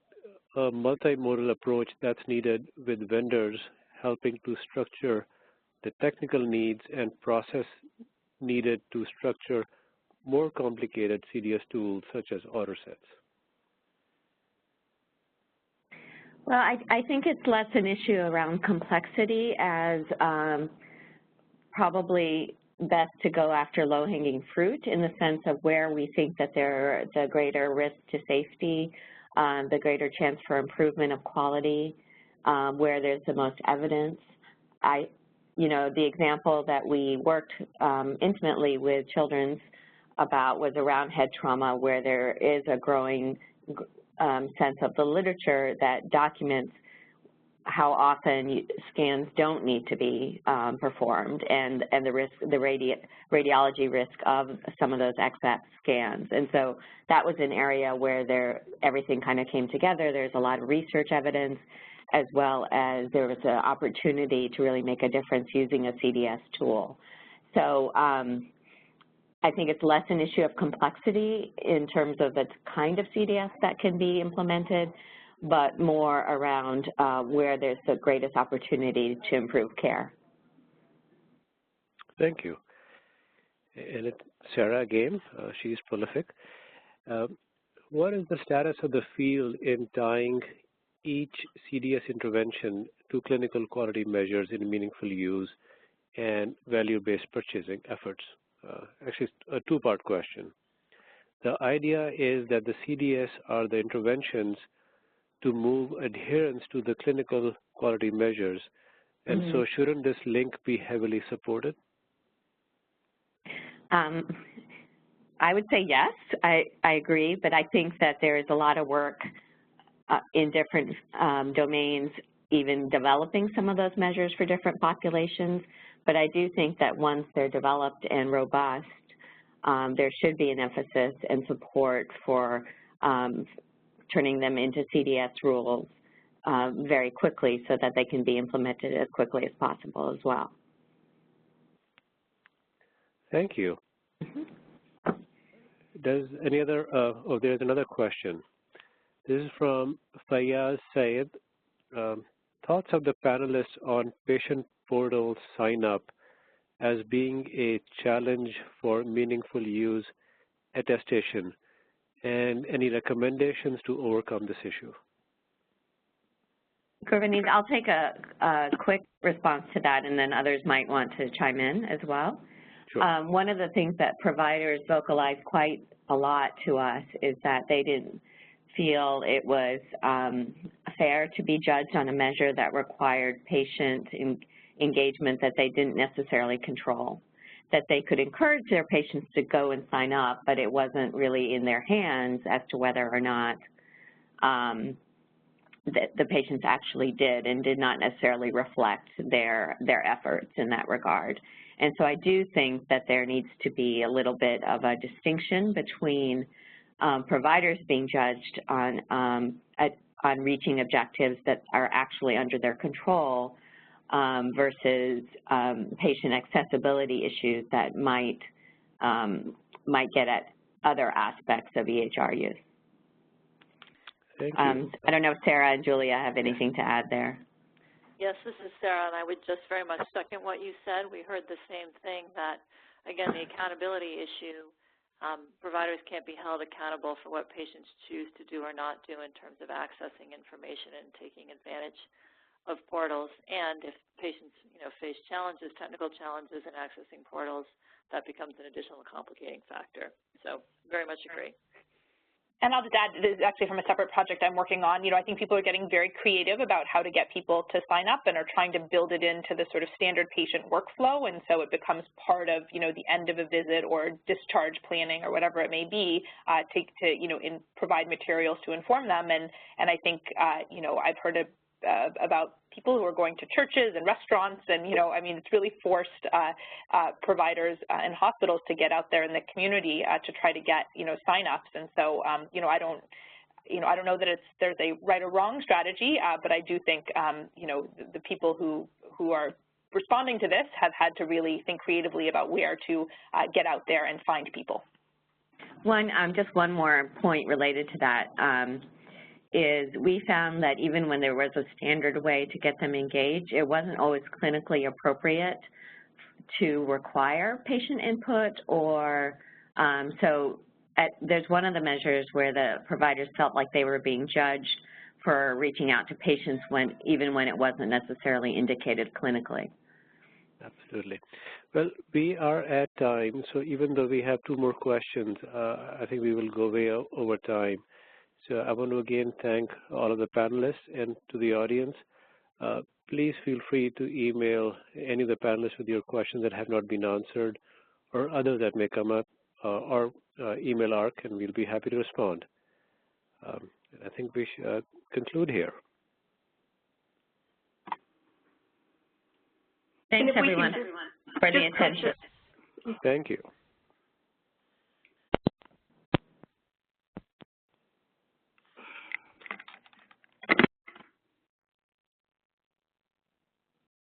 a multimodal approach that's needed with vendors helping to structure the technical needs and process needed to structure more complicated CDS tools such as order sets? Well, I think it's less an issue around complexity as probably best to go after low-hanging fruit in the sense of where we think that there are the greater risk to safety, the greater chance for improvement of quality, where there's the most evidence. The example that we worked intimately with Children's about was around head trauma, where there is a growing sense of the literature that documents how often scans don't need to be performed and the risk, the radiology risk of some of those XF scans. And so that was an area where everything kind of came together. There's a lot of research evidence, as well as there was an opportunity to really make a difference using a CDS tool. So I think it's less an issue of complexity in terms of the kind of CDS that can be implemented, but more around where there's the greatest opportunity to improve care. Thank you. And Sarah again, she's prolific. What is the status of the field in tying each CDS intervention to clinical quality measures in meaningful use and value-based purchasing efforts? Actually, a two-part question. The idea is that the CDS are the interventions to move adherence to the clinical quality measures, and so shouldn't this link be heavily supported? I would say yes, I agree, but I think that there is a lot of work in different domains, even developing some of those measures for different populations. But I do think that once they're developed and robust, there should be an emphasis and support for turning them into CDS rules very quickly so that they can be implemented as quickly as possible as well. Thank you. There's another question. This is from Fayyaz Sayed. Thoughts of the panelists on patient portal sign-up as being a challenge for meaningful use attestation, and any recommendations to overcome this issue? Gurvanit, I'll take a quick response to that, and then others might want to chime in as well. Sure. One of the things that providers vocalized quite a lot to us is that they didn't feel it was fair to be judged on a measure that required patient engagement that they didn't necessarily control, that they could encourage their patients to go and sign up, but it wasn't really in their hands as to whether or not the patients actually did and did not necessarily reflect their efforts in that regard. And so I do think that there needs to be a little bit of a distinction between providers being judged on reaching objectives that are actually under their control versus patient accessibility issues that might get at other aspects of EHR use. Thank you. I don't know if Sarah and Julia have anything to add there. Yes, this is Sarah, and I would just very much second what you said. We heard the same thing, that, again, the accountability issue, providers can't be held accountable for what patients choose to do or not do in terms of accessing information and taking advantage of portals. And if patients, face challenges, technical challenges in accessing portals, that becomes an additional complicating factor. So very much agree. And I'll just add, this is actually from a separate project I'm working on. I think people are getting very creative about how to get people to sign up and are trying to build it into the sort of standard patient workflow, and so it becomes part of, the end of a visit or discharge planning or whatever it may be, to provide materials to inform them. And I think, I've heard about people who are going to churches and restaurants, and it's really forced providers and hospitals to get out there in the community to try to get sign-ups. And so I don't know that there's a right or wrong strategy, but I do think the people who are responding to this have had to really think creatively about where to get out there and find people. Just one more point related to that. Is we found that even when there was a standard way to get them engaged, it wasn't always clinically appropriate to require patient input, or there's one of the measures where the providers felt like they were being judged for reaching out to patients even when it wasn't necessarily indicated clinically. Absolutely. Well, we are at time, so even though we have 2 more questions, I think we will go way over time. So I want to again thank all of the panelists, and to the audience, please feel free to email any of the panelists with your questions that have not been answered or others that may come up, or email AHRQ, and we'll be happy to respond. I think we should conclude here. Thanks, everyone, for the attention. Thank you.